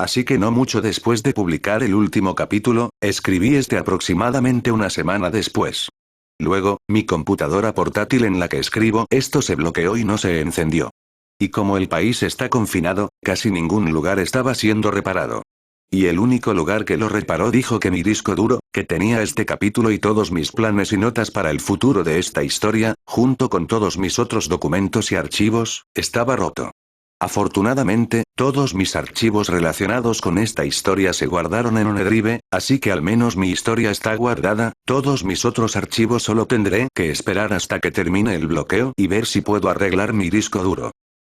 Así que no mucho después de publicar el último capítulo, escribí este aproximadamente una semana después. Luego, mi computadora portátil en la que escribo esto se bloqueó y no se encendió. Y como el país está confinado, casi ningún lugar estaba siendo reparado. Y el único lugar que lo reparó dijo que mi disco duro, que tenía este capítulo y todos mis planes y notas para el futuro de esta historia, junto con todos mis otros documentos y archivos, estaba roto. Afortunadamente, todos mis archivos relacionados con esta historia se guardaron en OneDrive, así que al menos mi historia está guardada, todos mis otros archivos solo tendré que esperar hasta que termine el bloqueo y ver si puedo arreglar mi disco duro.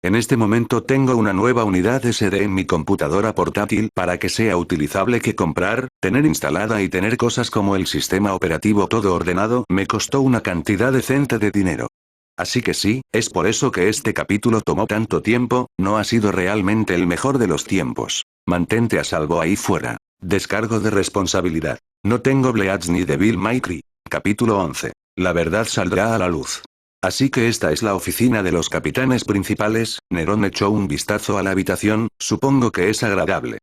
En este momento tengo una nueva unidad SD en mi computadora portátil para que sea utilizable que comprar, tener instalada y tener cosas como el sistema operativo todo ordenado me costó una cantidad decente de dinero. Así que sí, es por eso que este capítulo tomó tanto tiempo, no ha sido realmente el mejor de los tiempos. Mantente a salvo ahí fuera. Descargo de responsabilidad. No tengo Bleach ni Devil May Cry. Capítulo 11. La verdad saldrá a la luz. Así que esta es la oficina de los capitanes principales. Nerón echó un vistazo a la habitación, supongo que es agradable.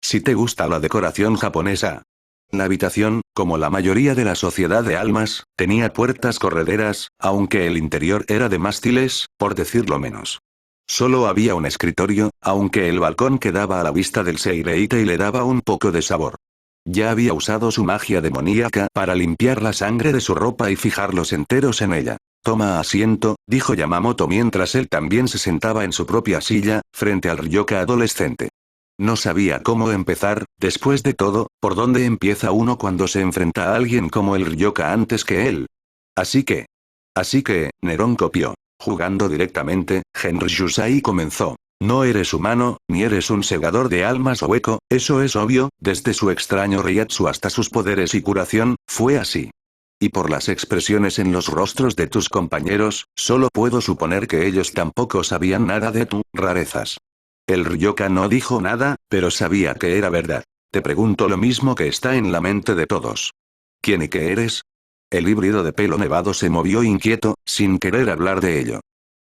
Si te gusta la decoración japonesa. La habitación, como la mayoría de la sociedad de almas, tenía puertas correderas, aunque el interior era de mástiles, por decirlo menos. Solo había un escritorio, aunque el balcón quedaba a la vista del Seireite y le daba un poco de sabor. Ya había usado su magia demoníaca para limpiar la sangre de su ropa y fijar los enteros en ella. Toma asiento, dijo Yamamoto mientras él también se sentaba en su propia silla, frente al Ryoka adolescente. No sabía cómo empezar, después de todo, ¿por dónde empieza uno cuando se enfrenta a alguien como el Ryoka antes que él? Así que, Nerón copió. Jugando directamente, Henry Yusai comenzó. No eres humano, ni eres un segador de almas o hueco, eso es obvio, desde su extraño Ryatsu hasta sus poderes y curación, fue así. Y por las expresiones en los rostros de tus compañeros, solo puedo suponer que ellos tampoco sabían nada de tus rarezas. El Ryoka no dijo nada, pero sabía que era verdad. Te pregunto lo mismo que está en la mente de todos. ¿Quién y qué eres? El híbrido de pelo nevado se movió inquieto, sin querer hablar de ello.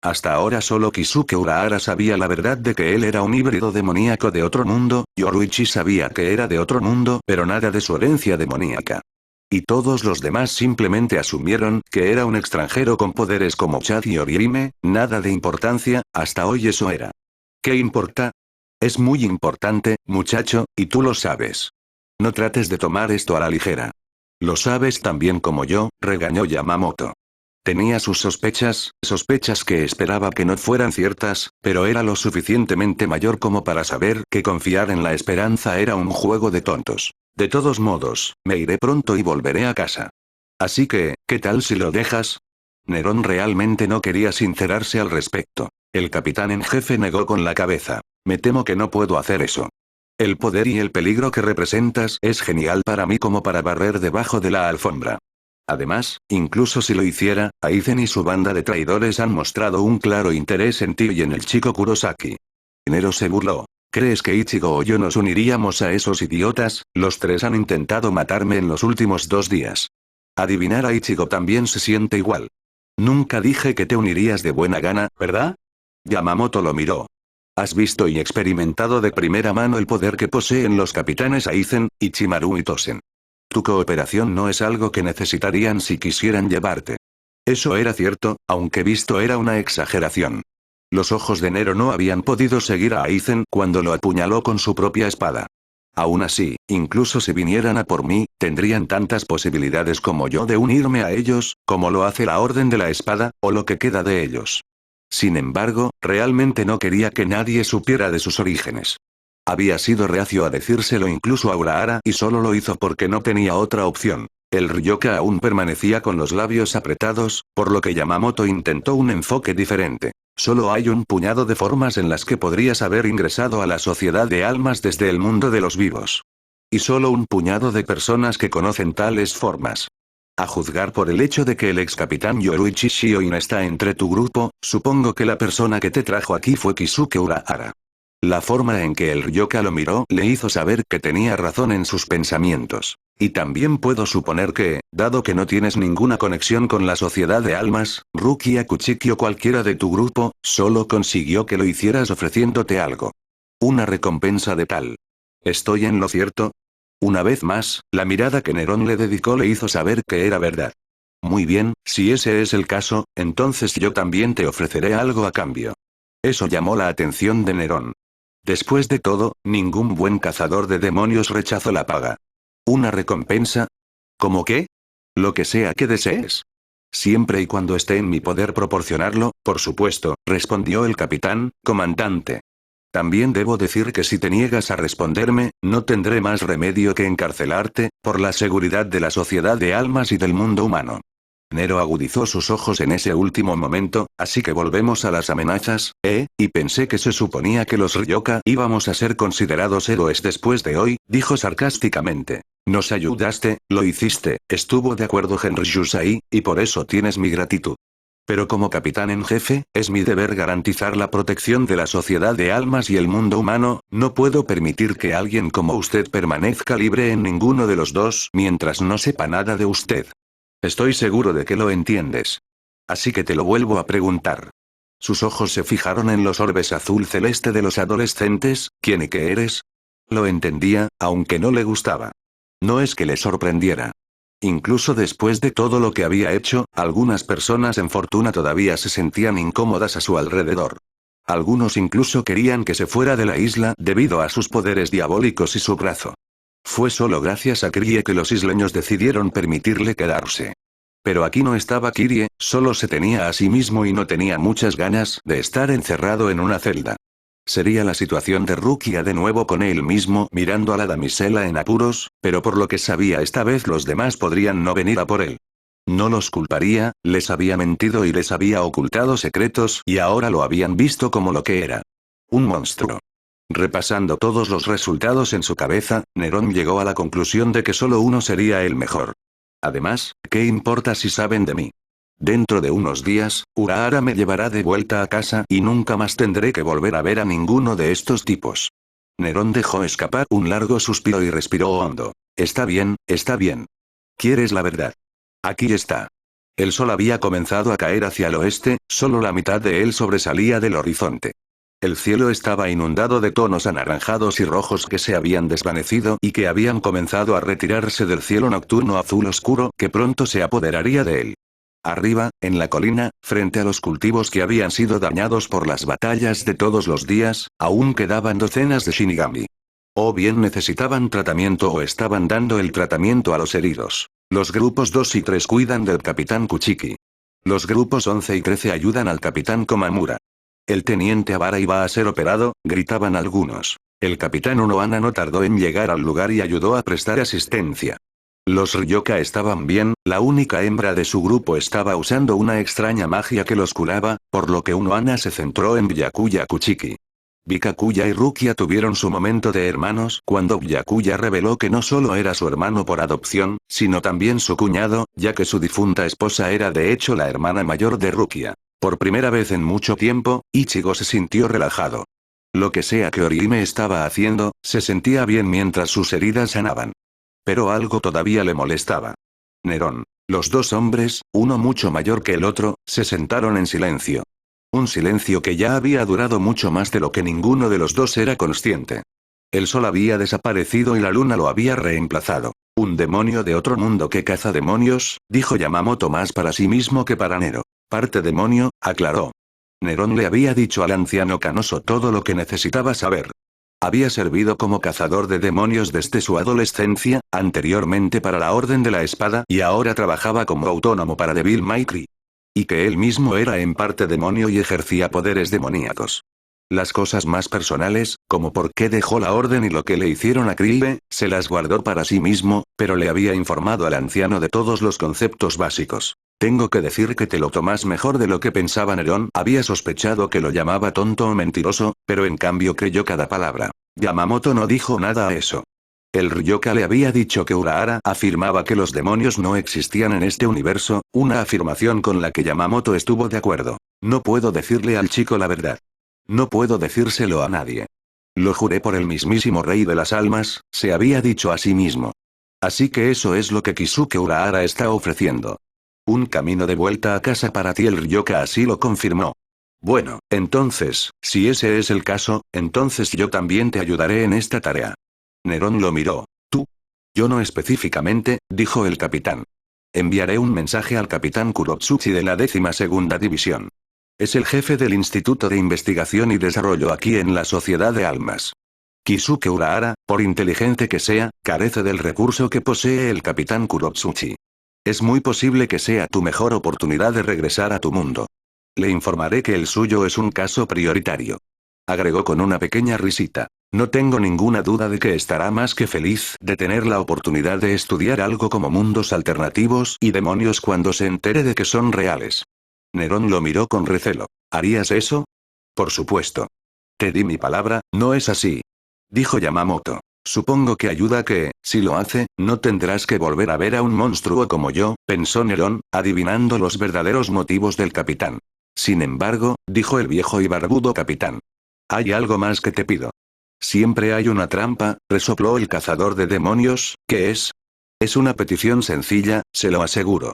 Hasta ahora solo Kisuke Urahara sabía la verdad de que él era un híbrido demoníaco de otro mundo, Yoruichi sabía que era de otro mundo, pero nada de su herencia demoníaca. Y todos los demás simplemente asumieron que era un extranjero con poderes como Chad y Orihime, nada de importancia, hasta hoy eso era. ¿Qué importa? Es muy importante, muchacho, y tú lo sabes. No trates de tomar esto a la ligera. Lo sabes tan bien como yo, regañó Yamamoto. Tenía sus sospechas que esperaba que no fueran ciertas, pero era lo suficientemente mayor como para saber que confiar en la esperanza era un juego de tontos. De todos modos, me iré pronto y volveré a casa. Así que, ¿qué tal si lo dejas? Nerón realmente no quería sincerarse al respecto. El capitán en jefe negó con la cabeza. Me temo que no puedo hacer eso. El poder y el peligro que representas es genial para mí como para barrer debajo de la alfombra. Además, incluso si lo hiciera, Aizen y su banda de traidores han mostrado un claro interés en ti y en el chico Kurosaki. Nero se burló. ¿Crees que Ichigo o yo nos uniríamos a esos idiotas? Los tres han intentado matarme en los últimos 2 días. Adivinar a Ichigo también se siente igual. Nunca dije que te unirías de buena gana, ¿verdad? Yamamoto lo miró. Has visto y experimentado de primera mano el poder que poseen los capitanes Aizen, Ichimaru y Tosen. Tu cooperación no es algo que necesitarían si quisieran llevarte. Eso era cierto, aunque visto era una exageración. Los ojos de Nero no habían podido seguir a Aizen cuando lo apuñaló con su propia espada. Aún así, incluso si vinieran a por mí, tendrían tantas posibilidades como yo de unirme a ellos, como lo hace la Orden de la Espada, o lo que queda de ellos. Sin embargo, realmente no quería que nadie supiera de sus orígenes. Había sido reacio a decírselo incluso a Urahara y solo lo hizo porque no tenía otra opción. El Ryoka aún permanecía con los labios apretados, por lo que Yamamoto intentó un enfoque diferente. Solo hay un puñado de formas en las que podrías haber ingresado a la sociedad de almas desde el mundo de los vivos. Y solo un puñado de personas que conocen tales formas. A juzgar por el hecho de que el ex capitán Yoruichi Shioin está entre tu grupo, supongo que la persona que te trajo aquí fue Kisuke Urahara. La forma en que el Ryoka lo miró le hizo saber que tenía razón en sus pensamientos. Y también puedo suponer que, dado que no tienes ninguna conexión con la sociedad de almas, Ruki Akuchiki o cualquiera de tu grupo, solo consiguió que lo hicieras ofreciéndote algo. Una recompensa de tal ¿Estoy en lo cierto? Una vez más, la mirada que Nerón le dedicó le hizo saber que era verdad. Muy bien, si ese es el caso, entonces yo también te ofreceré algo a cambio. Eso llamó la atención de Nerón. Después de todo, ningún buen cazador de demonios rechazó la paga. ¿Una recompensa? ¿Cómo qué? Lo que sea que desees. Siempre y cuando esté en mi poder proporcionarlo, por supuesto, respondió el capitán, comandante. También debo decir que si te niegas a responderme, no tendré más remedio que encarcelarte, por la seguridad de la sociedad de almas y del mundo humano. Nero agudizó sus ojos en ese último momento, así que volvemos a las amenazas, y pensé que se suponía que los Ryoka íbamos a ser considerados héroes después de hoy, dijo sarcásticamente. Nos ayudaste, lo hiciste, estuvo de acuerdo Henry Yusai, y por eso tienes mi gratitud. Pero como capitán en jefe, es mi deber garantizar la protección de la sociedad de almas y el mundo humano, no puedo permitir que alguien como usted permanezca libre en ninguno de los dos mientras no sepa nada de usted. Estoy seguro de que lo entiendes. Así que te lo vuelvo a preguntar. Sus ojos se fijaron en los orbes azul celeste de los adolescentes. ¿Quién y qué eres? Lo entendía, aunque no le gustaba. No es que le sorprendiera. Incluso después de todo lo que había hecho, algunas personas en Fortuna todavía se sentían incómodas a su alrededor. Algunos incluso querían que se fuera de la isla debido a sus poderes diabólicos y su brazo. Fue solo gracias a Kyrie que los isleños decidieron permitirle quedarse. Pero aquí no estaba Kyrie, solo se tenía a sí mismo y no tenía muchas ganas de estar encerrado en una celda. Sería la situación de Rukia de nuevo con él mismo mirando a la damisela en apuros, pero por lo que sabía esta vez los demás podrían no venir a por él. No los culparía, les había mentido y les había ocultado secretos y ahora lo habían visto como lo que era. Un monstruo. Repasando todos los resultados en su cabeza, Nerón llegó a la conclusión de que solo uno sería el mejor. Además, ¿qué importa si saben de mí? Dentro de unos días, Urahara me llevará de vuelta a casa y nunca más tendré que volver a ver a ninguno de estos tipos. Nerón dejó escapar un largo suspiro y respiró hondo. Está bien, está bien. ¿Quieres la verdad? Aquí está. El sol había comenzado a caer hacia el oeste, solo la mitad de él sobresalía del horizonte. El cielo estaba inundado de tonos anaranjados y rojos que se habían desvanecido y que habían comenzado a retirarse del cielo nocturno azul oscuro que pronto se apoderaría de él. Arriba, en la colina, frente a los cultivos que habían sido dañados por las batallas de todos los días, aún quedaban docenas de Shinigami. O bien necesitaban tratamiento o estaban dando el tratamiento a los heridos. Los grupos 2 y 3 cuidan del capitán Kuchiki. Los grupos 11 y 13 ayudan al capitán Komamura. El teniente Abara iba a ser operado, gritaban algunos. El capitán Unohana no tardó en llegar al lugar y ayudó a prestar asistencia. Los Ryoka estaban bien, la única hembra de su grupo estaba usando una extraña magia que los curaba, por lo que Unohana se centró en Byakuya Kuchiki. Bikakuya y Rukia tuvieron su momento de hermanos cuando Byakuya reveló que no solo era su hermano por adopción, sino también su cuñado, ya que su difunta esposa era de hecho la hermana mayor de Rukia. Por primera vez en mucho tiempo, Ichigo se sintió relajado. Lo que sea que Orihime estaba haciendo, se sentía bien mientras sus heridas sanaban. Pero algo todavía le molestaba. Nerón. Los dos hombres, uno mucho mayor que el otro, se sentaron en silencio. Un silencio que ya había durado mucho más de lo que ninguno de los dos era consciente. El sol había desaparecido y la luna lo había reemplazado. Un demonio de otro mundo que caza demonios, dijo Yamamoto más para sí mismo que para Nero. Parte demonio, aclaró. Nerón le había dicho al anciano canoso todo lo que necesitaba saber. Había servido como cazador de demonios desde su adolescencia, anteriormente para la Orden de la Espada y ahora trabajaba como autónomo para Devil May Cry. Y que él mismo era en parte demonio y ejercía poderes demoníacos. Las cosas más personales, como por qué dejó la orden y lo que le hicieron a Kribe, se las guardó para sí mismo, pero le había informado al anciano de todos los conceptos básicos. Tengo que decir que te lo tomas mejor de lo que pensaba Nerón. Había sospechado que lo llamaba tonto o mentiroso, pero en cambio creyó cada palabra. Yamamoto no dijo nada a eso. El Ryoka le había dicho que Urahara afirmaba que los demonios no existían en este universo, una afirmación con la que Yamamoto estuvo de acuerdo. No puedo decirle al chico la verdad. No puedo decírselo a nadie. Lo juré por el mismísimo rey de las almas, se había dicho a sí mismo. Así que eso es lo que Kisuke Urahara está ofreciendo. Un camino de vuelta a casa para ti. El Ryoka así lo confirmó. Bueno, entonces, si ese es el caso, entonces yo también te ayudaré en esta tarea. Nerón lo miró. ¿Tú? Yo no específicamente, dijo el capitán. Enviaré un mensaje al capitán Kurotsuchi de la 12ª División. Es el jefe del Instituto de Investigación y Desarrollo aquí en la Sociedad de Almas. Kisuke Urahara, por inteligente que sea, carece del recurso que posee el capitán Kurotsuchi. Es muy posible que sea tu mejor oportunidad de regresar a tu mundo. Le informaré que el suyo es un caso prioritario. Agregó con una pequeña risita. No tengo ninguna duda de que estará más que feliz de tener la oportunidad de estudiar algo como mundos alternativos y demonios cuando se entere de que son reales. Nerón lo miró con recelo. ¿Harías eso? Por supuesto. Te di mi palabra, ¿no es así? Dijo Yamamoto. Supongo que ayuda que, si lo hace, no tendrás que volver a ver a un monstruo como yo, pensó Nerón, adivinando los verdaderos motivos del capitán. Sin embargo, dijo el viejo y barbudo capitán. Hay algo más que te pido. Siempre hay una trampa, resopló el cazador de demonios, ¿qué es? Es una petición sencilla, se lo aseguro.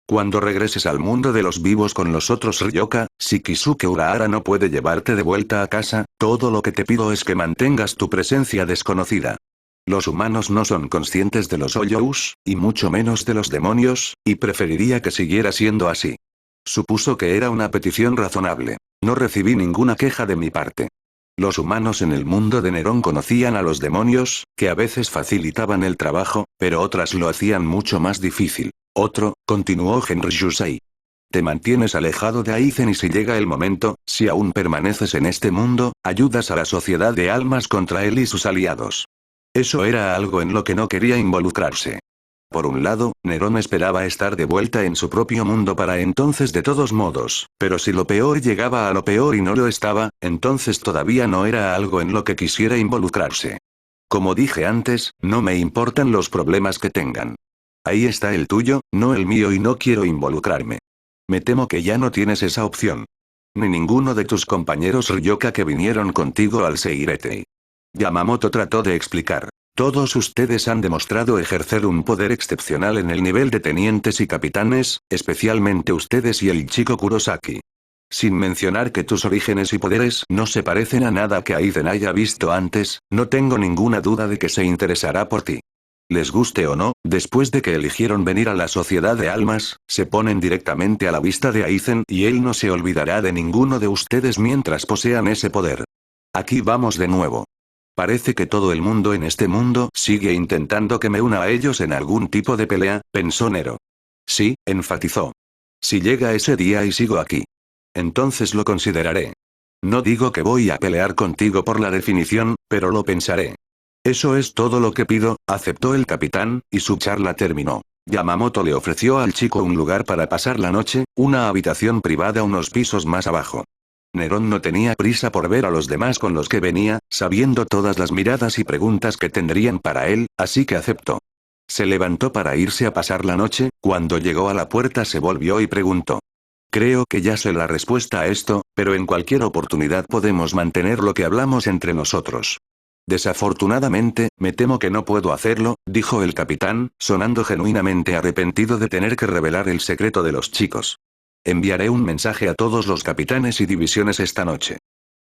Cuando regreses al mundo de los vivos con los otros Ryoka, si Kisuke Urahara no puede llevarte de vuelta a casa, todo lo que te pido es que mantengas tu presencia desconocida. Los humanos no son conscientes de los Hoyous, y mucho menos de los demonios, y preferiría que siguiera siendo así. Supuso que era una petición razonable. No recibí ninguna queja de mi parte. Los humanos en el mundo de Nerón conocían a los demonios, que a veces facilitaban el trabajo, pero otras lo hacían mucho más difícil. Otro, continuó Henry Yusei. Te mantienes alejado de Aizen y si llega el momento, si aún permaneces en este mundo, ayudas a la sociedad de almas contra él y sus aliados. Eso era algo en lo que no quería involucrarse. Por un lado, Nerón esperaba estar de vuelta en su propio mundo para entonces de todos modos, pero si lo peor llegaba a lo peor y no lo estaba, entonces todavía no era algo en lo que quisiera involucrarse. Como dije antes, no me importan los problemas que tengan. Ahí está el tuyo, no el mío y no quiero involucrarme. Me temo que ya no tienes esa opción. Ni ninguno de tus compañeros Ryoka que vinieron contigo al Seiretei. Yamamoto trató de explicar. Todos ustedes han demostrado ejercer un poder excepcional en el nivel de tenientes y capitanes, especialmente ustedes y el chico Kurosaki. Sin mencionar que tus orígenes y poderes no se parecen a nada que Aizen haya visto antes, no tengo ninguna duda de que se interesará por ti. Les guste o no, después de que eligieron venir a la Sociedad de Almas, se ponen directamente a la vista de Aizen y él no se olvidará de ninguno de ustedes mientras posean ese poder. Aquí vamos de nuevo. Parece que todo el mundo en este mundo sigue intentando que me una a ellos en algún tipo de pelea, pensó Nero. Sí, enfatizó. Si llega ese día y sigo aquí. Entonces lo consideraré. No digo que voy a pelear contigo por la definición, pero lo pensaré. Eso es todo lo que pido, aceptó el capitán, y su charla terminó. Yamamoto le ofreció al chico un lugar para pasar la noche, una habitación privada unos pisos más abajo. Nerón no tenía prisa por ver a los demás con los que venía, sabiendo todas las miradas y preguntas que tendrían para él, así que aceptó. Se levantó para irse a pasar la noche, cuando llegó a la puerta se volvió y preguntó. Creo que ya sé la respuesta a esto, pero en cualquier oportunidad podemos mantener lo que hablamos entre nosotros. Desafortunadamente, me temo que no puedo hacerlo, dijo el capitán, sonando genuinamente arrepentido de tener que revelar el secreto de los chicos. Enviaré un mensaje a todos los capitanes y divisiones esta noche.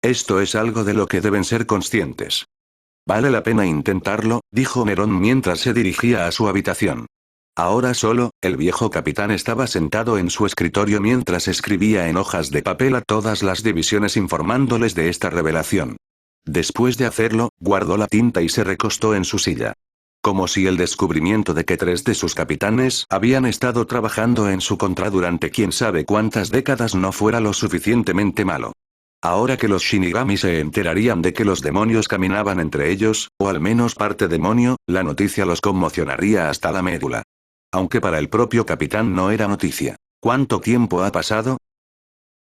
Esto es algo de lo que deben ser conscientes. Vale la pena intentarlo, dijo Nerón mientras se dirigía a su habitación. Ahora solo, el viejo capitán estaba sentado en su escritorio mientras escribía en hojas de papel a todas las divisiones informándoles de esta revelación. Después de hacerlo, guardó la tinta y se recostó en su silla. Como si el descubrimiento de que 3 de sus capitanes habían estado trabajando en su contra durante quién sabe cuántas décadas no fuera lo suficientemente malo. Ahora que los Shinigami se enterarían de que los demonios caminaban entre ellos, o al menos parte demonio, la noticia los conmocionaría hasta la médula. Aunque para el propio capitán no era noticia. ¿Cuánto tiempo ha pasado?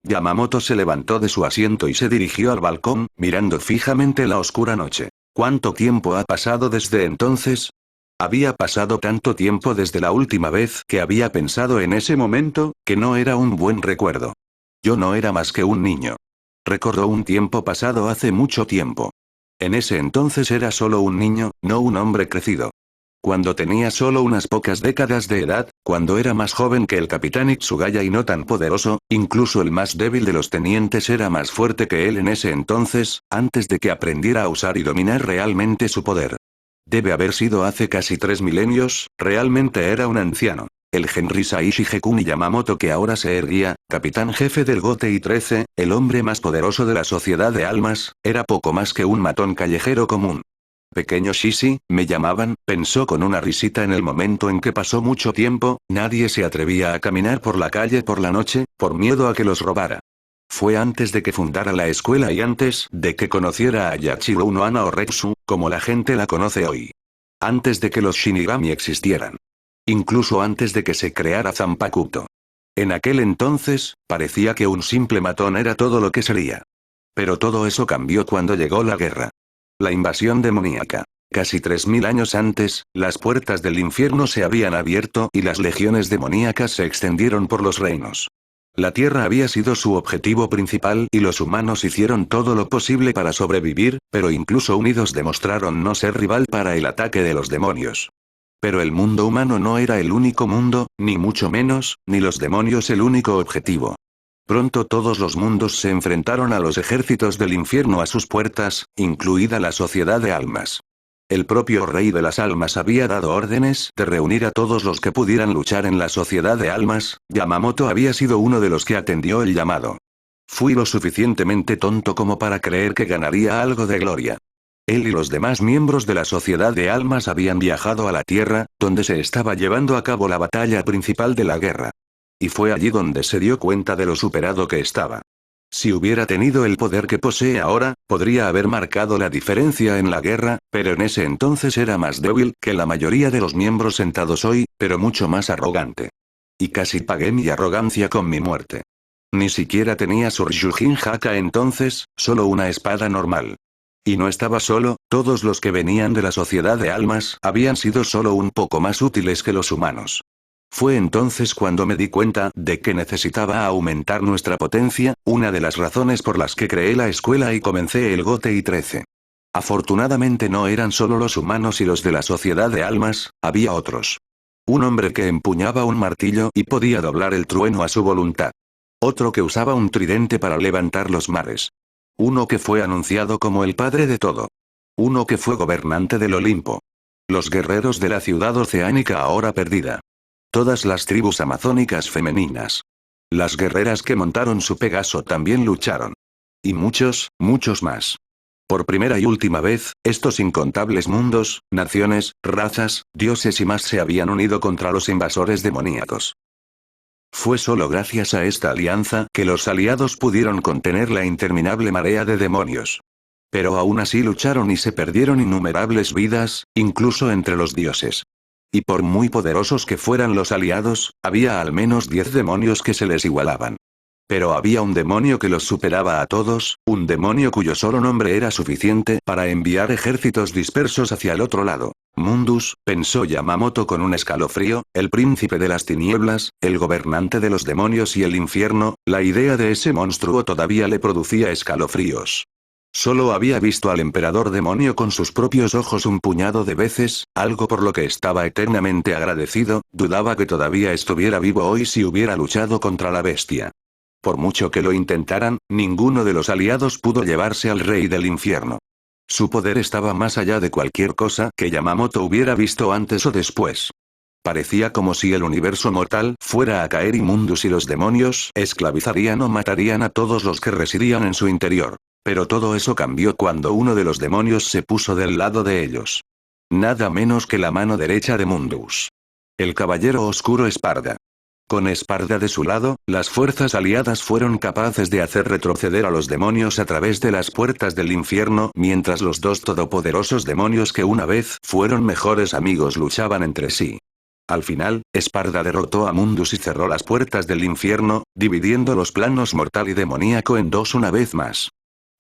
Yamamoto se levantó de su asiento y se dirigió al balcón, mirando fijamente la oscura noche. ¿Cuánto tiempo ha pasado desde entonces? Había pasado tanto tiempo desde la última vez que había pensado en ese momento, que no era un buen recuerdo. Yo no era más que un niño. Recordó un tiempo pasado hace mucho tiempo. En ese entonces era solo un niño, no un hombre crecido. Cuando tenía solo unas pocas décadas de edad, cuando era más joven que el capitán Itsugaya y no tan poderoso, incluso el más débil de los tenientes era más fuerte que él en ese entonces, antes de que aprendiera a usar y dominar realmente su poder. Debe haber sido hace casi 3 milenios, realmente era un anciano. El Henry Saishi Gekuni Yamamoto que ahora se erguía, capitán jefe del Gotei 13, el hombre más poderoso de la sociedad de almas, era poco más que un matón callejero común. Pequeño Shishi, me llamaban, pensó con una risita en el momento en que pasó mucho tiempo, nadie se atrevía a caminar por la calle por la noche, por miedo a que los robara. Fue antes de que fundara la escuela y antes de que conociera a Yachiro no Ana o Retsu, como la gente la conoce hoy. Antes de que los Shinigami existieran. Incluso antes de que se creara Zanpakuto. En aquel entonces, parecía que un simple matón era todo lo que sería. Pero todo eso cambió cuando llegó la guerra. La invasión demoníaca. Casi 3000 años antes, las puertas del infierno se habían abierto y las legiones demoníacas se extendieron por los reinos. La tierra había sido su objetivo principal y los humanos hicieron todo lo posible para sobrevivir, pero incluso unidos demostraron no ser rival para el ataque de los demonios. Pero el mundo humano no era el único mundo, ni mucho menos, ni los demonios el único objetivo. Pronto todos los mundos se enfrentaron a los ejércitos del infierno a sus puertas, incluida la sociedad de almas. El propio rey de las almas había dado órdenes de reunir a todos los que pudieran luchar en la sociedad de almas. Yamamoto había sido uno de los que atendió el llamado. Fui lo suficientemente tonto como para creer que ganaría algo de gloria. Él y los demás miembros de la sociedad de almas habían viajado a la Tierra, donde se estaba llevando a cabo la batalla principal de la guerra. Y fue allí donde se dio cuenta de lo superado que estaba. Si hubiera tenido el poder que posee ahora, podría haber marcado la diferencia en la guerra, pero en ese entonces era más débil que la mayoría de los miembros sentados hoy, pero mucho más arrogante. Y casi pagué mi arrogancia con mi muerte. Ni siquiera tenía Suryujin Haka entonces, solo una espada normal. Y no estaba solo, todos los que venían de la sociedad de almas habían sido solo un poco más útiles que los humanos. Fue entonces cuando me di cuenta de que necesitaba aumentar nuestra potencia, una de las razones por las que creé la escuela y comencé el Gotei 13. Afortunadamente no eran solo los humanos y los de la sociedad de almas, había otros. Un hombre que empuñaba un martillo y podía doblar el trueno a su voluntad. Otro que usaba un tridente para levantar los mares. Uno que fue anunciado como el padre de todo. Uno que fue gobernante del Olimpo. Los guerreros de la ciudad oceánica ahora perdida. Todas las tribus amazónicas femeninas. Las guerreras que montaron su Pegaso también lucharon. Y muchos, muchos más. Por primera y última vez, estos incontables mundos, naciones, razas, dioses y más se habían unido contra los invasores demoníacos. Fue solo gracias a esta alianza que los aliados pudieron contener la interminable marea de demonios. Pero aún así lucharon y se perdieron innumerables vidas, incluso entre los dioses. Y por muy poderosos que fueran los aliados, había al menos 10 demonios que se les igualaban. Pero había un demonio que los superaba a todos, un demonio cuyo solo nombre era suficiente para enviar ejércitos dispersos hacia el otro lado. Mundus, pensó Yamamoto con un escalofrío, el príncipe de las tinieblas, el gobernante de los demonios y el infierno, la idea de ese monstruo todavía le producía escalofríos. Solo había visto al emperador demonio con sus propios ojos un puñado de veces, algo por lo que estaba eternamente agradecido, dudaba que todavía estuviera vivo hoy si hubiera luchado contra la bestia. Por mucho que lo intentaran, ninguno de los aliados pudo llevarse al rey del infierno. Su poder estaba más allá de cualquier cosa que Yamamoto hubiera visto antes o después. Parecía como si el universo mortal fuera a caer y Mundus y los demonios esclavizarían o matarían a todos los que residían en su interior. Pero todo eso cambió cuando uno de los demonios se puso del lado de ellos. Nada menos que la mano derecha de Mundus. El caballero oscuro Esparda. Con Esparda de su lado, las fuerzas aliadas fueron capaces de hacer retroceder a los demonios a través de las puertas del infierno mientras los dos todopoderosos demonios que una vez fueron mejores amigos luchaban entre sí. Al final, Esparda derrotó a Mundus y cerró las puertas del infierno, dividiendo los planos mortal y demoníaco en dos una vez más.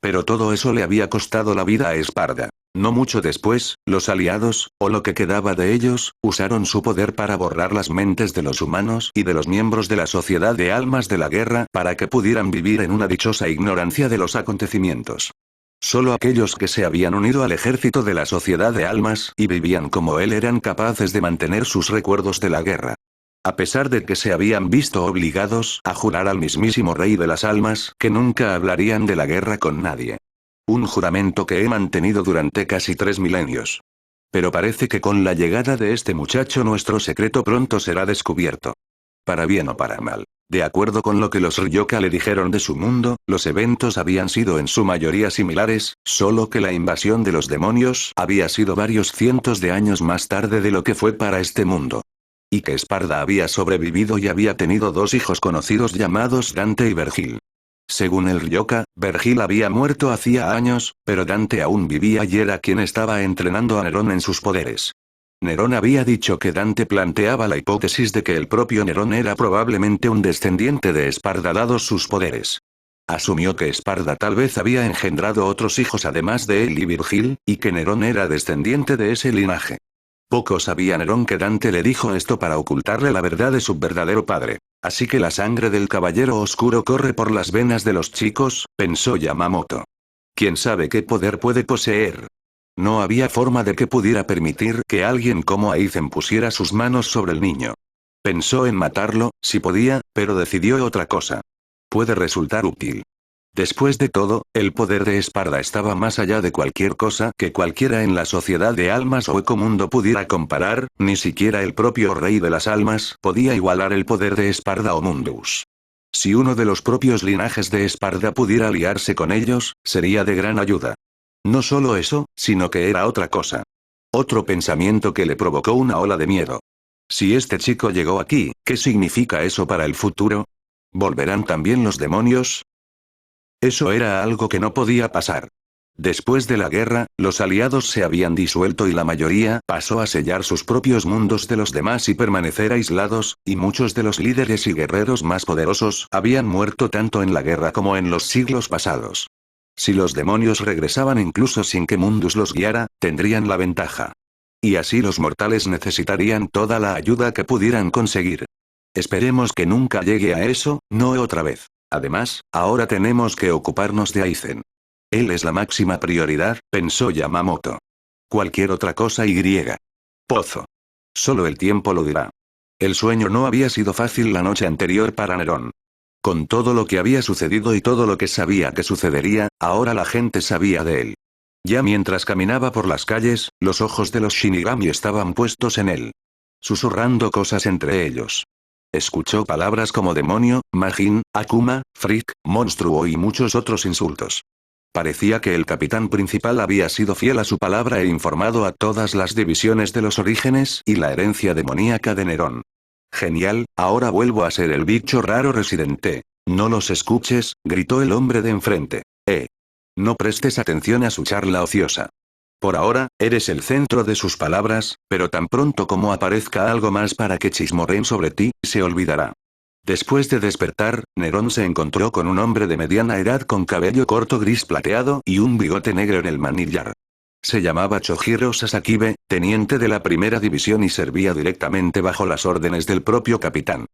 Pero todo eso le había costado la vida a Esparda. No mucho después, los aliados, o lo que quedaba de ellos, usaron su poder para borrar las mentes de los humanos y de los miembros de la sociedad de almas de la guerra para que pudieran vivir en una dichosa ignorancia de los acontecimientos. Solo aquellos que se habían unido al ejército de la sociedad de almas y vivían como él eran capaces de mantener sus recuerdos de la guerra. A pesar de que se habían visto obligados a jurar al mismísimo rey de las almas que nunca hablarían de la guerra con nadie. Un juramento que he mantenido durante casi 3 milenios. Pero parece que con la llegada de este muchacho nuestro secreto pronto será descubierto. Para bien o para mal. De acuerdo con lo que los Ryoka le dijeron de su mundo, los eventos habían sido en su mayoría similares, solo que la invasión de los demonios había sido varios cientos de años más tarde de lo que fue para este mundo. Y que Esparda había sobrevivido y había tenido dos hijos conocidos llamados Dante y Vergil. Según el Ryoka, Vergil había muerto hacía años, pero Dante aún vivía y era quien estaba entrenando a Nerón en sus poderes. Nerón había dicho que Dante planteaba la hipótesis de que el propio Nerón era probablemente un descendiente de Esparda dados sus poderes. Asumió que Esparda tal vez había engendrado otros hijos además de él y Virgil, y que Nerón era descendiente de ese linaje. Poco sabía Nerón que Dante le dijo esto para ocultarle la verdad de su verdadero padre. Así que la sangre del caballero oscuro corre por las venas de los chicos, pensó Yamamoto. ¿Quién sabe qué poder puede poseer? No había forma de que pudiera permitir que alguien como Aizen pusiera sus manos sobre el niño. Pensó en matarlo, si podía, pero decidió otra cosa. Puede resultar útil. Después de todo, el poder de Esparda estaba más allá de cualquier cosa que cualquiera en la sociedad de almas o ecomundo pudiera comparar, ni siquiera el propio rey de las almas podía igualar el poder de Esparda o Mundus. Si uno de los propios linajes de Esparda pudiera aliarse con ellos, sería de gran ayuda. No solo eso, sino que era otra cosa. Otro pensamiento que le provocó una ola de miedo. Si este chico llegó aquí, ¿qué significa eso para el futuro? ¿Volverán también los demonios? Eso era algo que no podía pasar. Después de la guerra, los aliados se habían disuelto y la mayoría pasó a sellar sus propios mundos de los demás y permanecer aislados, y muchos de los líderes y guerreros más poderosos habían muerto tanto en la guerra como en los siglos pasados. Si los demonios regresaban incluso sin que Mundus los guiara, tendrían la ventaja. Y así los mortales necesitarían toda la ayuda que pudieran conseguir. Esperemos que nunca llegue a eso, no otra vez. Además, ahora tenemos que ocuparnos de Aizen. Él es la máxima prioridad, pensó Yamamoto. Cualquier otra cosa Pozo. Solo el tiempo lo dirá. El sueño no había sido fácil la noche anterior para Nerón. Con todo lo que había sucedido y todo lo que sabía que sucedería, ahora la gente sabía de él. Ya mientras caminaba por las calles, los ojos de los Shinigami estaban puestos en él. Susurrando cosas entre ellos. Escuchó palabras como demonio, Majin, Akuma, freak, monstruo y muchos otros insultos. Parecía que el capitán principal había sido fiel a su palabra e informado a todas las divisiones de los orígenes y la herencia demoníaca de Nerón. Genial, ahora vuelvo a ser el bicho raro residente. No los escuches, gritó el hombre de enfrente. No prestes atención a su charla ociosa. Por ahora, eres el centro de sus palabras, pero tan pronto como aparezca algo más para que chismorreen sobre ti, se olvidará. Después de despertar, Nerón se encontró con un hombre de mediana edad con cabello corto gris plateado y un bigote negro en el manillar. Se llamaba Chojiro Sasakibe, teniente de la primera división y servía directamente bajo las órdenes del propio capitán.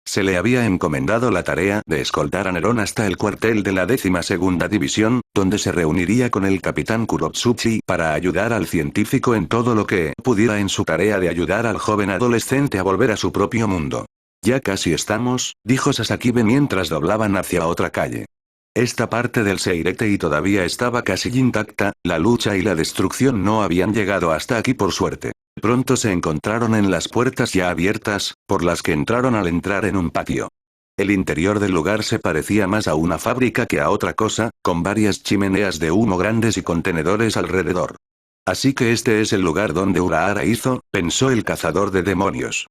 Se le había encomendado la tarea de escoltar a Nerón hasta el cuartel de la 12ª división, donde se reuniría con el capitán Kurotsuchi para ayudar al científico en todo lo que pudiera en su tarea de ayudar al joven adolescente a volver a su propio mundo. Ya casi estamos, dijo Sasakibe mientras doblaban hacia otra calle. Esta parte del Seiretei todavía estaba casi intacta, la lucha y la destrucción no habían llegado hasta aquí por suerte. Pronto se encontraron en las puertas ya abiertas, por las que entraron al entrar en un patio. El interior del lugar se parecía más a una fábrica que a otra cosa, con varias chimeneas de humo grandes y contenedores alrededor. Así que este es el lugar donde Urahara hizo, pensó el cazador de demonios.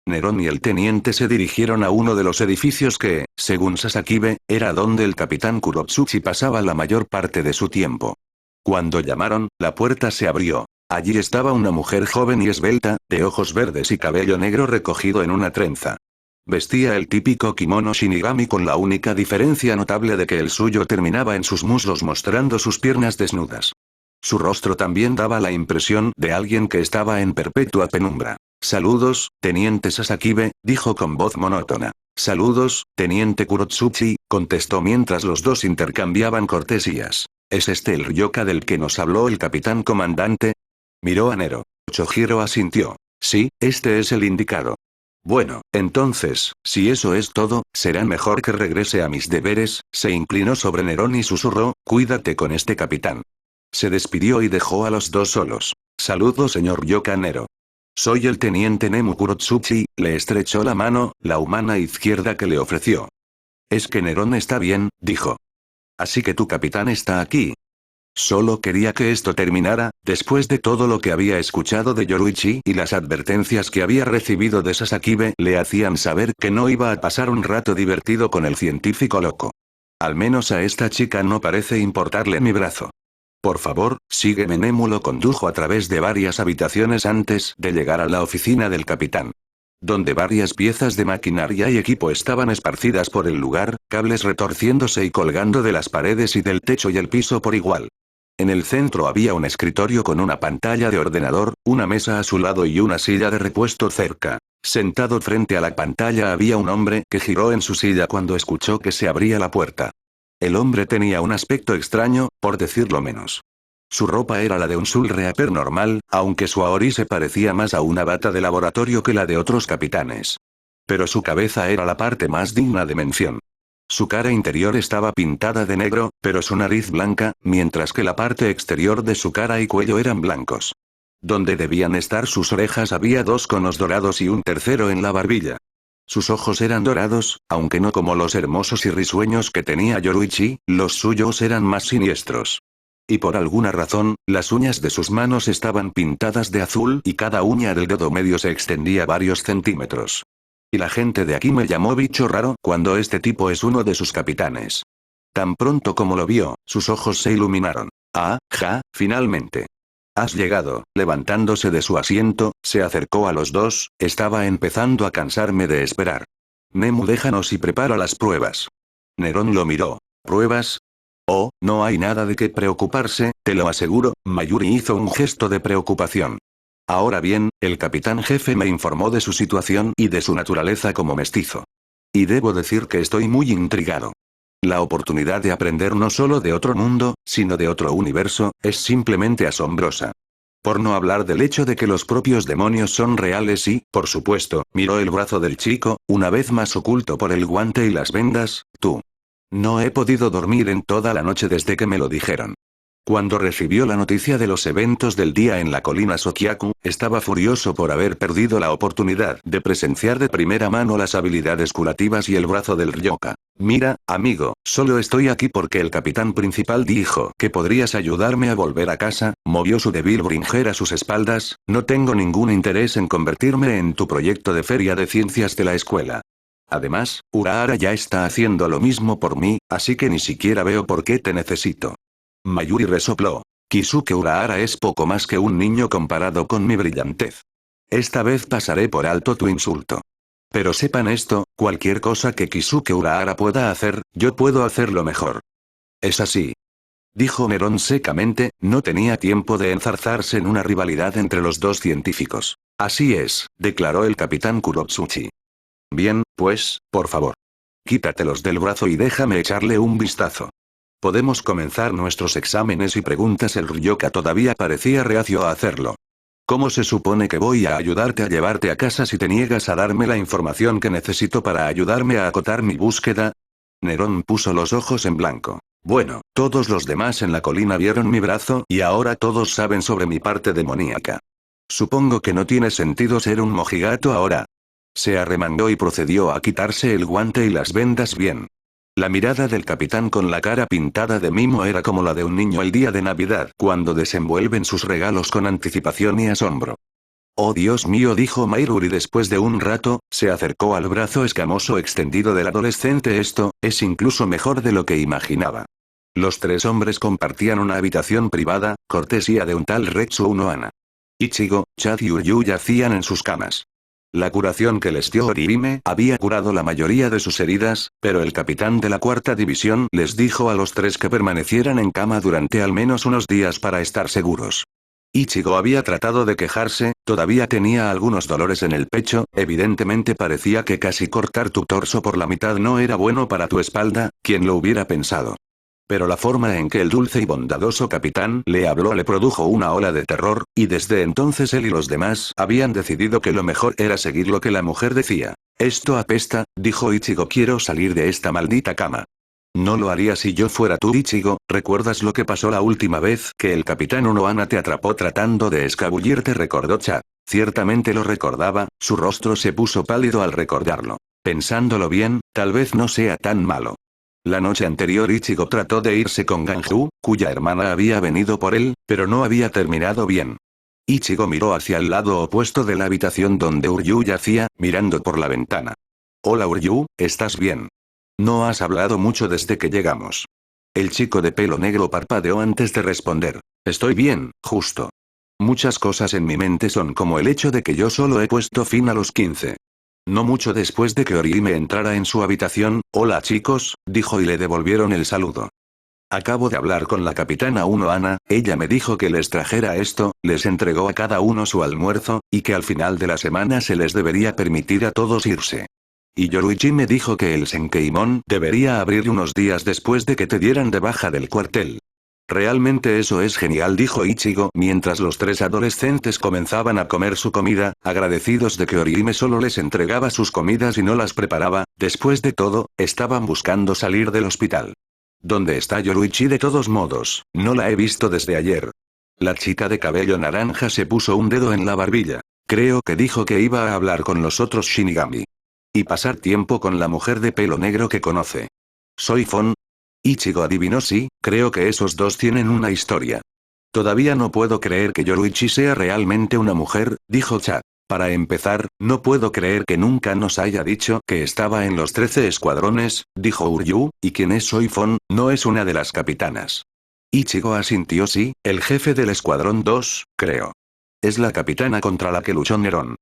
Nerón y el teniente se dirigieron a uno de los edificios que, según Sasakibe, era donde el capitán Kurotsuchi pasaba la mayor parte de su tiempo. Cuando llamaron, la puerta se abrió. Allí estaba una mujer joven y esbelta, de ojos verdes y cabello negro recogido en una trenza. Vestía el típico kimono Shinigami con la única diferencia notable de que el suyo terminaba en sus muslos mostrando sus piernas desnudas. Su rostro también daba la impresión de alguien que estaba en perpetua penumbra. Saludos, teniente Sasakibe, dijo con voz monótona. Saludos, teniente Kurotsuchi, contestó mientras los dos intercambiaban cortesías. ¿Es este el Ryoka del que nos habló el capitán comandante? Miró a Nero. Chojiro asintió. Sí, este es el indicado. Bueno, entonces, si eso es todo, será mejor que regrese a mis deberes, se inclinó sobre Nerón y susurró, cuídate con este capitán. Se despidió y dejó a los dos solos. Saludo señor Yokanero. Soy el teniente Nemu Kurotsuchi, le estrechó la mano, la humana izquierda que le ofreció. Es que Nerón está bien, dijo. Así que tu capitán está aquí. Solo quería que esto terminara, después de todo lo que había escuchado de Yoruichi y las advertencias que había recibido de Sasakibe le hacían saber que no iba a pasar un rato divertido con el científico loco. Al menos a esta chica no parece importarle mi brazo. Por favor, sígueme. Nemu lo condujo a través de varias habitaciones antes de llegar a la oficina del capitán. Donde varias piezas de maquinaria y equipo estaban esparcidas por el lugar, cables retorciéndose y colgando de las paredes y del techo y el piso por igual. En el centro había un escritorio con una pantalla de ordenador, una mesa a su lado y una silla de repuesto cerca. Sentado frente a la pantalla había un hombre que giró en su silla cuando escuchó que se abría la puerta. El hombre tenía un aspecto extraño, por decirlo menos. Su ropa era la de un Soul Reaper normal, aunque su Aori se parecía más a una bata de laboratorio que la de otros capitanes. Pero su cabeza era la parte más digna de mención. Su cara interior estaba pintada de negro, pero su nariz blanca, mientras que la parte exterior de su cara y cuello eran blancos. Donde debían estar sus orejas había dos conos dorados y un tercero en la barbilla. Sus ojos eran dorados, aunque no como los hermosos y risueños que tenía Yoruichi, los suyos eran más siniestros. Y por alguna razón, las uñas de sus manos estaban pintadas de azul y cada uña del dedo medio se extendía varios centímetros. Y la gente de aquí me llamó bicho raro cuando este tipo es uno de sus capitanes. Tan pronto como lo vio, sus ojos se iluminaron. Ah, ja, finalmente. Has llegado. Levantándose de su asiento, se acercó a los dos, estaba empezando a cansarme de esperar. Nemu, déjanos y prepara las pruebas. Nerón lo miró. ¿Pruebas? Oh, no hay nada de qué preocuparse, te lo aseguro. Mayuri hizo un gesto de preocupación. Ahora bien, el capitán jefe me informó de su situación y de su naturaleza como mestizo. Y debo decir que estoy muy intrigado. La oportunidad de aprender no solo de otro mundo, sino de otro universo, es simplemente asombrosa. Por no hablar del hecho de que los propios demonios son reales y, por supuesto, miró el brazo del chico, una vez más oculto por el guante y las vendas, tú. No he podido dormir en toda la noche desde que me lo dijeron. Cuando recibió la noticia de los eventos del día en la colina Sokyaku, estaba furioso por haber perdido la oportunidad de presenciar de primera mano las habilidades curativas y el brazo del Ryoka. Mira, amigo, solo estoy aquí porque el capitán principal dijo que podrías ayudarme a volver a casa, movió su débil bringer a sus espaldas, no tengo ningún interés en convertirme en tu proyecto de feria de ciencias de la escuela. Además, Urahara ya está haciendo lo mismo por mí, así que ni siquiera veo por qué te necesito. Mayuri resopló. Kisuke Urahara es poco más que un niño comparado con mi brillantez. Esta vez pasaré por alto tu insulto. Pero sepan esto, cualquier cosa que Kisuke Urahara pueda hacer, yo puedo hacerlo mejor. Es así. Dijo Nerón secamente, no tenía tiempo de enzarzarse en una rivalidad entre los dos científicos. Así es, declaró el capitán Kurotsuchi. Bien, pues, por favor. Quítatelos del brazo y déjame echarle un vistazo. Podemos comenzar nuestros exámenes y preguntas. El Ryoka todavía parecía reacio a hacerlo. ¿Cómo se supone que voy a ayudarte a llevarte a casa si te niegas a darme la información que necesito para ayudarme a acotar mi búsqueda? Nerón puso los ojos en blanco. Bueno, todos los demás en la colina vieron mi brazo y ahora todos saben sobre mi parte demoníaca. Supongo que no tiene sentido ser un mojigato ahora. Se arremangó y procedió a quitarse el guante y las vendas bien. La mirada del capitán con la cara pintada de mimo era como la de un niño el día de Navidad cuando desenvuelven sus regalos con anticipación y asombro. Oh Dios mío, dijo Mayuri después de un rato, se acercó al brazo escamoso extendido del adolescente. Esto, es incluso mejor de lo que imaginaba. Los tres hombres compartían una habitación privada, cortesía de un tal Retsu Unohana. Ichigo, Chad y Uryu yacían en sus camas. La curación que les dio Orihime había curado la mayoría de sus heridas, pero el capitán de la cuarta división les dijo a los tres que permanecieran en cama durante al menos unos días para estar seguros. Ichigo había tratado de quejarse, todavía tenía algunos dolores en el pecho, evidentemente parecía que casi cortar tu torso por la mitad no era bueno para tu espalda, quien lo hubiera pensado. Pero la forma en que el dulce y bondadoso capitán le habló le produjo una ola de terror, y desde entonces él y los demás habían decidido que lo mejor era seguir lo que la mujer decía. Esto apesta, dijo Ichigo, quiero salir de esta maldita cama. No lo haría si yo fuera tú, Ichigo. ¿Recuerdas lo que pasó la última vez que el capitán Unohana te atrapó tratando de escabullirte? Recordó Chad. Ciertamente lo recordaba, su rostro se puso pálido al recordarlo. Pensándolo bien, tal vez no sea tan malo. La noche anterior Ichigo trató de irse con Ganju, cuya hermana había venido por él, pero no había terminado bien. Ichigo miró hacia el lado opuesto de la habitación donde Uryu yacía, mirando por la ventana. Hola Uryu, ¿estás bien? No has hablado mucho desde que llegamos. El chico de pelo negro parpadeó antes de responder. Estoy bien, justo. Muchas cosas en mi mente son como el hecho de que yo solo he puesto fin a los 15. No mucho después de que Orihime entrara en su habitación, hola chicos, dijo y le devolvieron el saludo. Acabo de hablar con la capitana Unohana, ella me dijo que les trajera esto, les entregó a cada uno su almuerzo, y que al final de la semana se les debería permitir a todos irse. Y Yoruichi me dijo que el Senkeimon debería abrir unos días después de que te dieran de baja del cuartel. Realmente eso es genial, dijo Ichigo mientras los tres adolescentes comenzaban a comer su comida, agradecidos de que Orihime solo les entregaba sus comidas y no las preparaba. Después de todo, estaban buscando salir del hospital. ¿Dónde está Yoruichi? De todos modos, no la he visto desde ayer. La chica de cabello naranja se puso un dedo en la barbilla. Creo que dijo que iba a hablar con los otros Shinigami. Y pasar tiempo con la mujer de pelo negro que conoce. ¿Soy Fon? Ichigo adivinó. Sí, creo que esos dos tienen una historia. Todavía no puedo creer que Yoruichi sea realmente una mujer, dijo Chad. Para empezar, no puedo creer que nunca nos haya dicho que estaba en los 13 escuadrones, dijo Uryu, y quien es Soifon, no es una de las capitanas. Ichigo asintió. Sí, el jefe del escuadrón 2, creo. Es la capitana contra la que luchó Neron.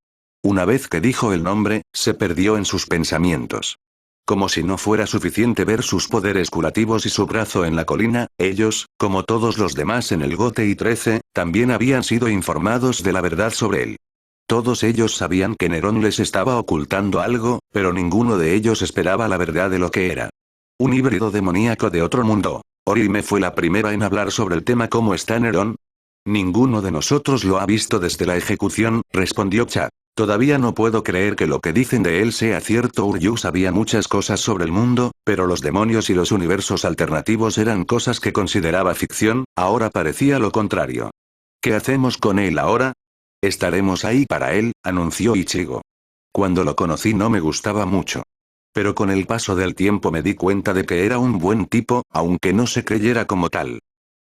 Una vez que dijo el nombre, se perdió en sus pensamientos. Como si no fuera suficiente ver sus poderes curativos y su brazo en la colina, ellos, como todos los demás en el Gotei 13, también habían sido informados de la verdad sobre él. Todos ellos sabían que Neron les estaba ocultando algo, pero ninguno de ellos esperaba la verdad de lo que era. Un híbrido demoníaco de otro mundo. Orihime fue la primera en hablar sobre el tema. ¿Cómo está Neron? Ninguno de nosotros lo ha visto desde la ejecución, respondió Chad. Todavía no puedo creer que lo que dicen de él sea cierto. Uryu sabía muchas cosas sobre el mundo, pero los demonios y los universos alternativos eran cosas que consideraba ficción, ahora parecía lo contrario. ¿Qué hacemos con él ahora? Estaremos ahí para él, anunció Ichigo. Cuando lo conocí no me gustaba mucho. Pero con el paso del tiempo me di cuenta de que era un buen tipo, aunque no se creyera como tal.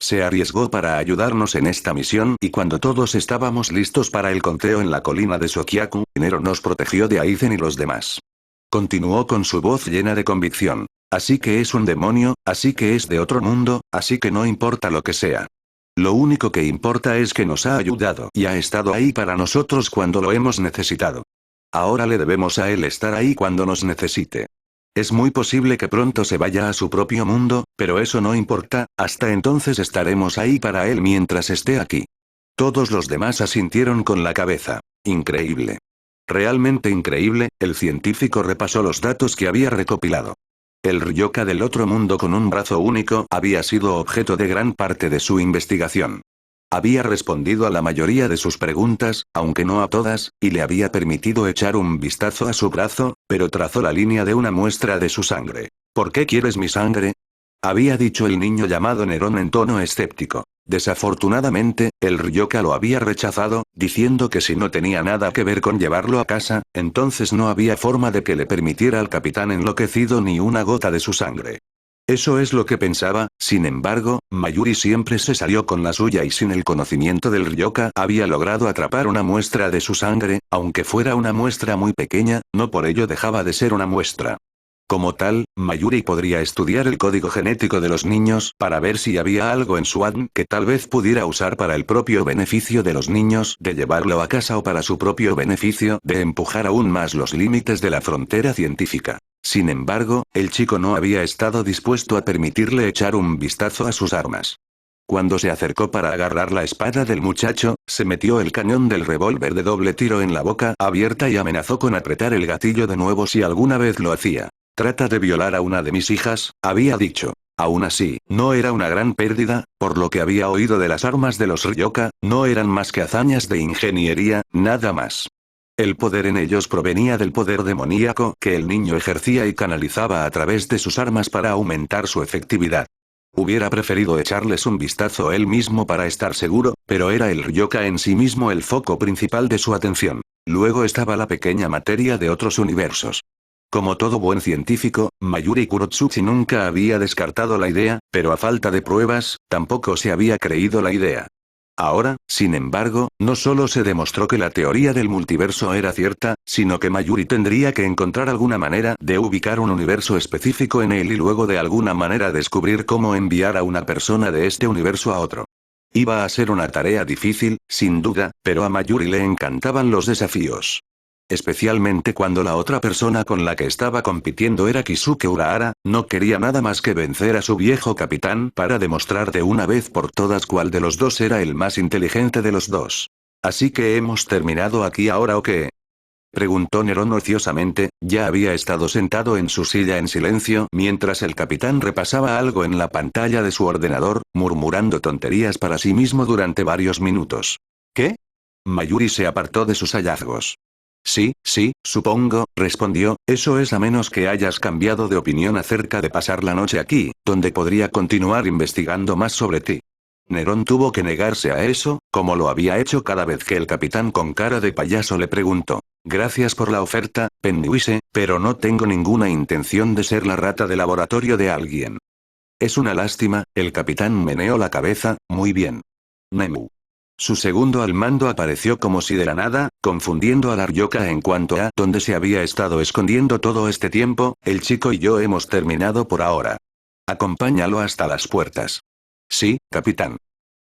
Se arriesgó para ayudarnos en esta misión y cuando todos estábamos listos para el conteo en la colina de Sokyaku, Nero nos protegió de Aizen y los demás. Continuó con su voz llena de convicción. Así que es un demonio, así que es de otro mundo, así que no importa lo que sea. Lo único que importa es que nos ha ayudado y ha estado ahí para nosotros cuando lo hemos necesitado. Ahora le debemos a él estar ahí cuando nos necesite. Es muy posible que pronto se vaya a su propio mundo, pero eso no importa, hasta entonces estaremos ahí para él mientras esté aquí. Todos los demás asintieron con la cabeza. Increíble. Realmente increíble, el científico repasó los datos que había recopilado. El Ryoka del otro mundo con un brazo único había sido objeto de gran parte de su investigación. Había respondido a la mayoría de sus preguntas, aunque no a todas, y le había permitido echar un vistazo a su brazo, pero trazó la línea de una muestra de su sangre. ¿Por qué quieres mi sangre? Había dicho el niño llamado Nerón en tono escéptico. Desafortunadamente, el Ryoka lo había rechazado, diciendo que si no tenía nada que ver con llevarlo a casa, entonces no había forma de que le permitiera al capitán enloquecido ni una gota de su sangre. Eso es lo que pensaba. Sin embargo, Mayuri siempre se salió con la suya y sin el conocimiento del Ryoka había logrado atrapar una muestra de su sangre, aunque fuera una muestra muy pequeña, no por ello dejaba de ser una muestra. Como tal, Mayuri podría estudiar el código genético de los niños para ver si había algo en su ADN que tal vez pudiera usar para el propio beneficio de los niños de llevarlo a casa o para su propio beneficio de empujar aún más los límites de la frontera científica. Sin embargo, el chico no había estado dispuesto a permitirle echar un vistazo a sus armas. Cuando se acercó para agarrar la espada del muchacho, se metió el cañón del revólver de doble tiro en la boca abierta y amenazó con apretar el gatillo de nuevo si alguna vez lo hacía. Trata de violar a una de mis hijas, había dicho. Aún así, no era una gran pérdida, por lo que había oído de las armas de los Ryoka, no eran más que hazañas de ingeniería, nada más. El poder en ellos provenía del poder demoníaco que el niño ejercía y canalizaba a través de sus armas para aumentar su efectividad. Hubiera preferido echarles un vistazo él mismo para estar seguro, pero era el Ryoka en sí mismo el foco principal de su atención. Luego estaba la pequeña materia de otros universos. Como todo buen científico, Mayuri Kurotsuchi nunca había descartado la idea, pero a falta de pruebas, tampoco se había creído la idea. Ahora, sin embargo, no solo se demostró que la teoría del multiverso era cierta, sino que Mayuri tendría que encontrar alguna manera de ubicar un universo específico en él y luego de alguna manera descubrir cómo enviar a una persona de este universo a otro. Iba a ser una tarea difícil, sin duda, pero a Mayuri le encantaban los desafíos. Especialmente cuando la otra persona con la que estaba compitiendo era Kisuke Urahara, no quería nada más que vencer a su viejo capitán para demostrar de una vez por todas cuál de los dos era el más inteligente de los dos. ¿Así que hemos terminado aquí ahora o qué? Preguntó Nerón ociosamente, ya había estado sentado en su silla en silencio mientras el capitán repasaba algo en la pantalla de su ordenador, murmurando tonterías para sí mismo durante varios minutos. ¿Qué? Mayuri se apartó de sus hallazgos. Sí, supongo, respondió, eso es a menos que hayas cambiado de opinión acerca de pasar la noche aquí, donde podría continuar investigando más sobre ti. Nerón tuvo que negarse a eso, como lo había hecho cada vez que el capitán con cara de payaso le preguntó. Gracias por la oferta, Pennywise, pero no tengo ninguna intención de ser la rata de laboratorio de alguien. Es una lástima, el capitán meneó la cabeza, muy bien. Nemu. Su segundo al mando apareció como si de la nada, confundiendo a la Ryoka en cuanto a dónde se había estado escondiendo todo este tiempo, el chico y yo hemos terminado por ahora. Acompáñalo hasta las puertas. Sí, capitán.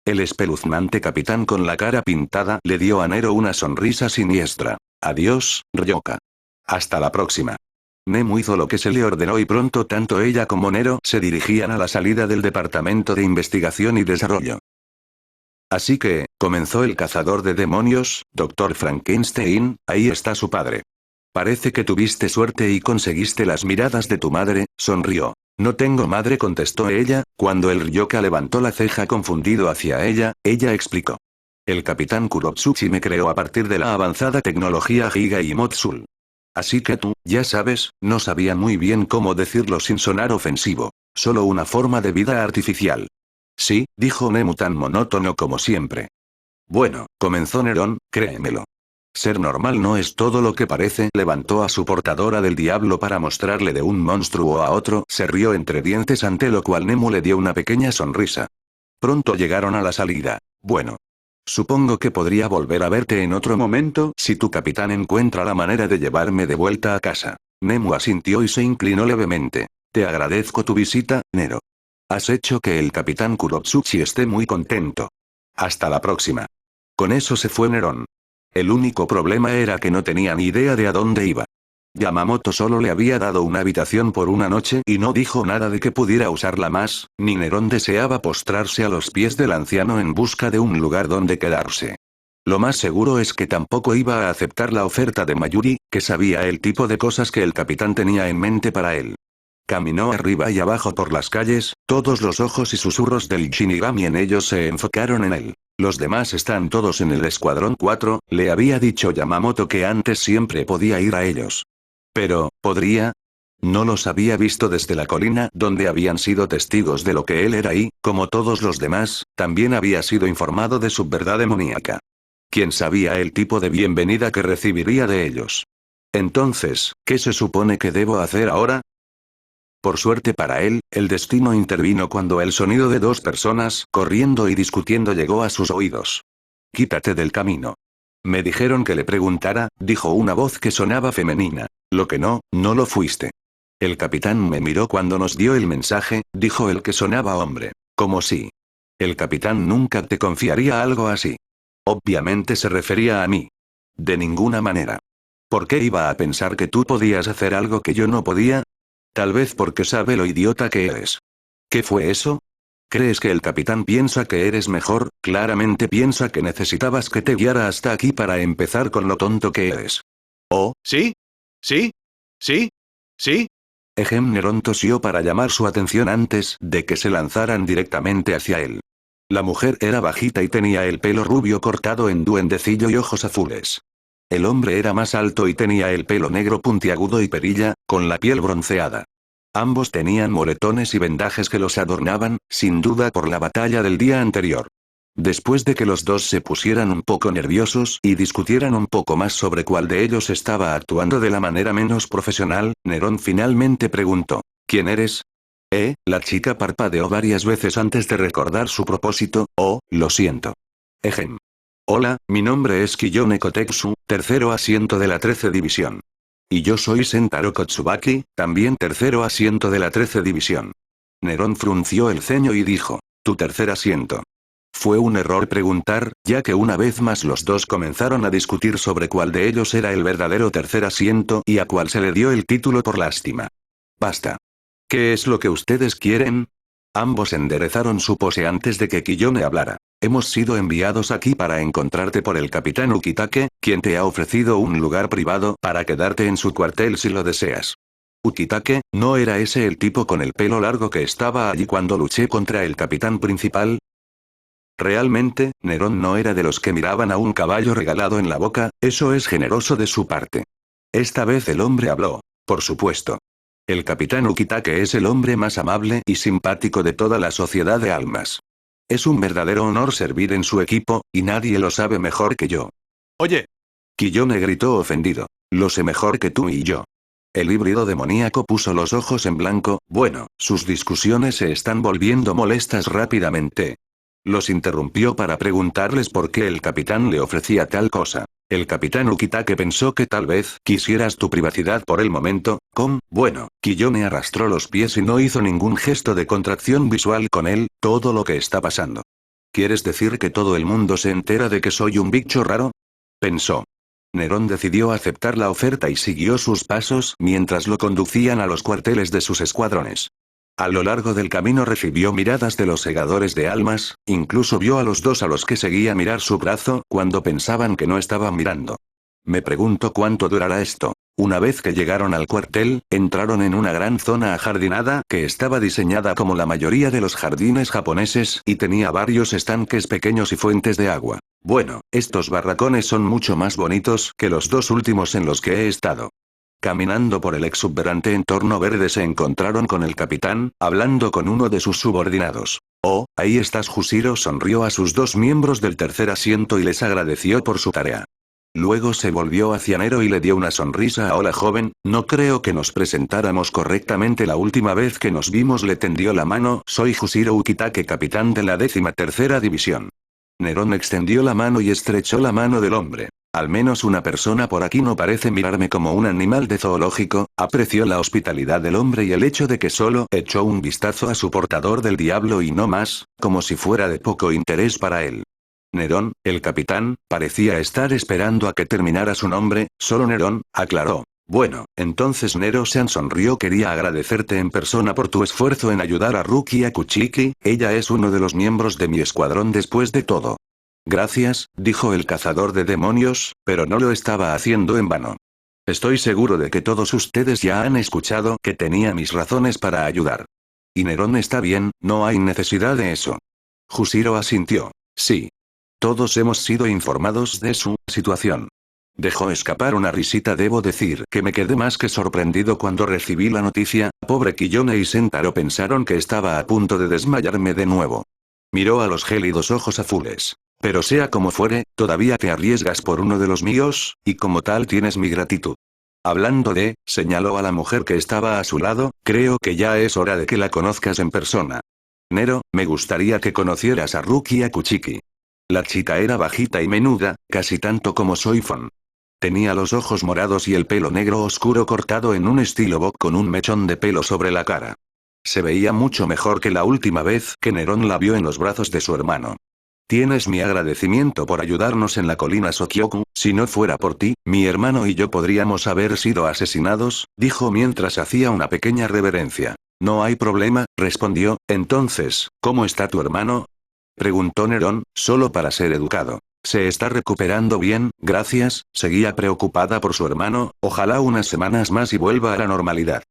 El espeluznante capitán con la cara pintada le dio a Nero una sonrisa siniestra. Adiós, Ryoka. Hasta la próxima. Nemu hizo lo que se le ordenó y pronto tanto ella como Nero se dirigían a la salida del Departamento de Investigación y Desarrollo. Así que, comenzó el cazador de demonios, Dr. Frankenstein, ahí está su padre. Parece que tuviste suerte y conseguiste las miradas de tu madre, sonrió. No tengo madre, contestó ella, cuando el Ryoka levantó la ceja confundido hacia ella, ella explicó. El capitán Kurotsuchi me creó a partir de la avanzada tecnología Giga y Motsul. Así que tú, ya sabes, no sabía muy bien cómo decirlo sin sonar ofensivo. Solo una forma de vida artificial. Sí, dijo Nemu tan monótono como siempre. Bueno, comenzó Nerón, créemelo. Ser normal no es todo lo que parece. Levantó a su portadora del diablo para mostrarle de un monstruo a otro. Se rió entre dientes ante lo cual Nemu le dio una pequeña sonrisa. Pronto llegaron a la salida. Bueno. Supongo que podría volver a verte en otro momento si tu capitán encuentra la manera de llevarme de vuelta a casa. Nemu asintió y se inclinó levemente. Te agradezco tu visita, Nero. Has hecho que el capitán Kurotsuchi esté muy contento. Hasta la próxima. Con eso se fue Nerón. El único problema era que no tenía ni idea de a dónde iba. Yamamoto solo le había dado una habitación por una noche y no dijo nada de que pudiera usarla más, ni Nerón deseaba postrarse a los pies del anciano en busca de un lugar donde quedarse. Lo más seguro es que tampoco iba a aceptar la oferta de Mayuri, que sabía el tipo de cosas que el capitán tenía en mente para él. Caminó arriba y abajo por las calles, todos los ojos y susurros del Shinigami en ellos se enfocaron en él. Los demás están todos en el escuadrón 4, le había dicho Yamamoto que antes siempre podía ir a ellos. Pero, ¿podría? No los había visto desde la colina donde habían sido testigos de lo que él era y, como todos los demás, también había sido informado de su verdad demoníaca. ¿Quién sabía el tipo de bienvenida que recibiría de ellos? Entonces, ¿qué se supone que debo hacer ahora? Por suerte para él, el destino intervino cuando el sonido de dos personas corriendo y discutiendo llegó a sus oídos. Quítate del camino. Me dijeron que le preguntara, dijo una voz que sonaba femenina. Lo que no lo fuiste. El capitán me miró cuando nos dio el mensaje, dijo el que sonaba hombre. Como si. El capitán nunca te confiaría algo así. Obviamente se refería a mí. De ninguna manera. ¿Por qué iba a pensar que tú podías hacer algo que yo no podía? Tal vez porque sabe lo idiota que eres. ¿Qué fue eso? ¿Crees que el capitán piensa que eres mejor? Claramente piensa que necesitabas que te guiara hasta aquí para empezar con lo tonto que eres. ¿Oh? ¿Sí? ¿Sí? ¿Sí? ¿Sí? Nerón tosió para llamar su atención antes de que se lanzaran directamente hacia él. La mujer era bajita y tenía el pelo rubio cortado en duendecillo y ojos azules. El hombre era más alto y tenía el pelo negro puntiagudo y perilla, con la piel bronceada. Ambos tenían moretones y vendajes que los adornaban, sin duda por la batalla del día anterior. Después de que los dos se pusieran un poco nerviosos y discutieran un poco más sobre cuál de ellos estaba actuando de la manera menos profesional, Nerón finalmente preguntó: ¿Quién eres? La chica parpadeó varias veces antes de recordar su propósito. Oh, lo siento. Ejem. Hola, mi nombre es Kiyone Kotetsu, tercero asiento de la 13 división. Y yo soy Sentaro Kotsubaki, también tercero asiento de la 13 división. Nerón frunció el ceño y dijo: tu tercer asiento. Fue un error preguntar, ya que una vez más los dos comenzaron a discutir sobre cuál de ellos era el verdadero tercer asiento y a cuál se le dio el título por lástima. Basta. ¿Qué es lo que ustedes quieren? Ambos enderezaron su pose antes de que Kiyone hablara. Hemos sido enviados aquí para encontrarte por el capitán Ukitake, quien te ha ofrecido un lugar privado para quedarte en su cuartel si lo deseas. Ukitake, ¿no era ese el tipo con el pelo largo que estaba allí cuando luché contra el capitán principal? Realmente, Nerón no era de los que miraban a un caballo regalado en la boca, eso es generoso de su parte. Esta vez el hombre habló. Por supuesto. El capitán Ukitake es el hombre más amable y simpático de toda la sociedad de almas. Es un verdadero honor servir en su equipo, y nadie lo sabe mejor que yo. Oye. Kiyone gritó ofendido. Lo sé mejor que tú y yo. El híbrido demoníaco puso los ojos en blanco. Bueno, sus discusiones se están volviendo molestas rápidamente. Los interrumpió para preguntarles por qué el capitán le ofrecía tal cosa. El capitán Ukitake pensó que tal vez quisieras tu privacidad por el momento. Bueno, Kiyone arrastró los pies y no hizo ningún gesto de contracción visual con él. Todo lo que está pasando. ¿Quieres decir que todo el mundo se entera de que soy un bicho raro? Pensó. Nerón decidió aceptar la oferta y siguió sus pasos mientras lo conducían a los cuarteles de sus escuadrones. A lo largo del camino recibió miradas de los segadores de almas, incluso vio a los dos a los que seguía mirar su brazo cuando pensaban que no estaban mirando. Me pregunto cuánto durará esto. Una vez que llegaron al cuartel, entraron en una gran zona ajardinada que estaba diseñada como la mayoría de los jardines japoneses y tenía varios estanques pequeños y fuentes de agua. Bueno, estos barracones son mucho más bonitos que los dos últimos en los que he estado. Caminando por el exuberante entorno verde se encontraron con el capitán, hablando con uno de sus subordinados. Oh, ahí estás. Jushiro sonrió a sus dos miembros del tercer asiento y les agradeció por su tarea. Luego se volvió hacia Nero y le dio una sonrisa a hola joven, no creo que nos presentáramos correctamente la última vez que nos vimos. Le tendió la mano. Soy Jushiro Ukitake, capitán de la 13ª división. Nerón extendió la mano y estrechó la mano del hombre. Al menos una persona por aquí no parece mirarme como un animal de zoológico. Apreció la hospitalidad del hombre y el hecho de que solo echó un vistazo a su portador del diablo y no más, como si fuera de poco interés para él. Nerón, el capitán, parecía estar esperando a que terminara su nombre. Solo Nerón, aclaró. Bueno, entonces Nero-san sonrió. Quería agradecerte en persona por tu esfuerzo en ayudar a Rukia Kuchiki, ella es uno de los miembros de mi escuadrón después de todo. Gracias, dijo el cazador de demonios, pero no lo estaba haciendo en vano. Estoy seguro de que todos ustedes ya han escuchado que tenía mis razones para ayudar. Y Nerón está bien, no hay necesidad de eso. Jushiro asintió. Sí. Todos hemos sido informados de su situación. Dejó escapar una risita. Debo decir que me quedé más que sorprendido cuando recibí la noticia. Pobre Kiyone y Sentaro pensaron que estaba a punto de desmayarme de nuevo. Miró a los gélidos ojos azules. Pero sea como fuere, todavía te arriesgas por uno de los míos, y como tal tienes mi gratitud. Hablando de, señaló a la mujer que estaba a su lado, creo que ya es hora de que la conozcas en persona. Nero, me gustaría que conocieras a Rukia Kuchiki. La chica era bajita y menuda, casi tanto como Soifon. Tenía los ojos morados y el pelo negro oscuro cortado en un estilo bob con un mechón de pelo sobre la cara. Se veía mucho mejor que la última vez que Nerón la vio en los brazos de su hermano. Tienes mi agradecimiento por ayudarnos en la colina Sokyoku, si no fuera por ti, mi hermano y yo podríamos haber sido asesinados, dijo mientras hacía una pequeña reverencia. No hay problema, respondió. Entonces, ¿cómo está tu hermano? Preguntó Nerón, solo para ser educado. Se está recuperando bien, gracias. Seguía preocupada por su hermano, ojalá unas semanas más y vuelva a la normalidad.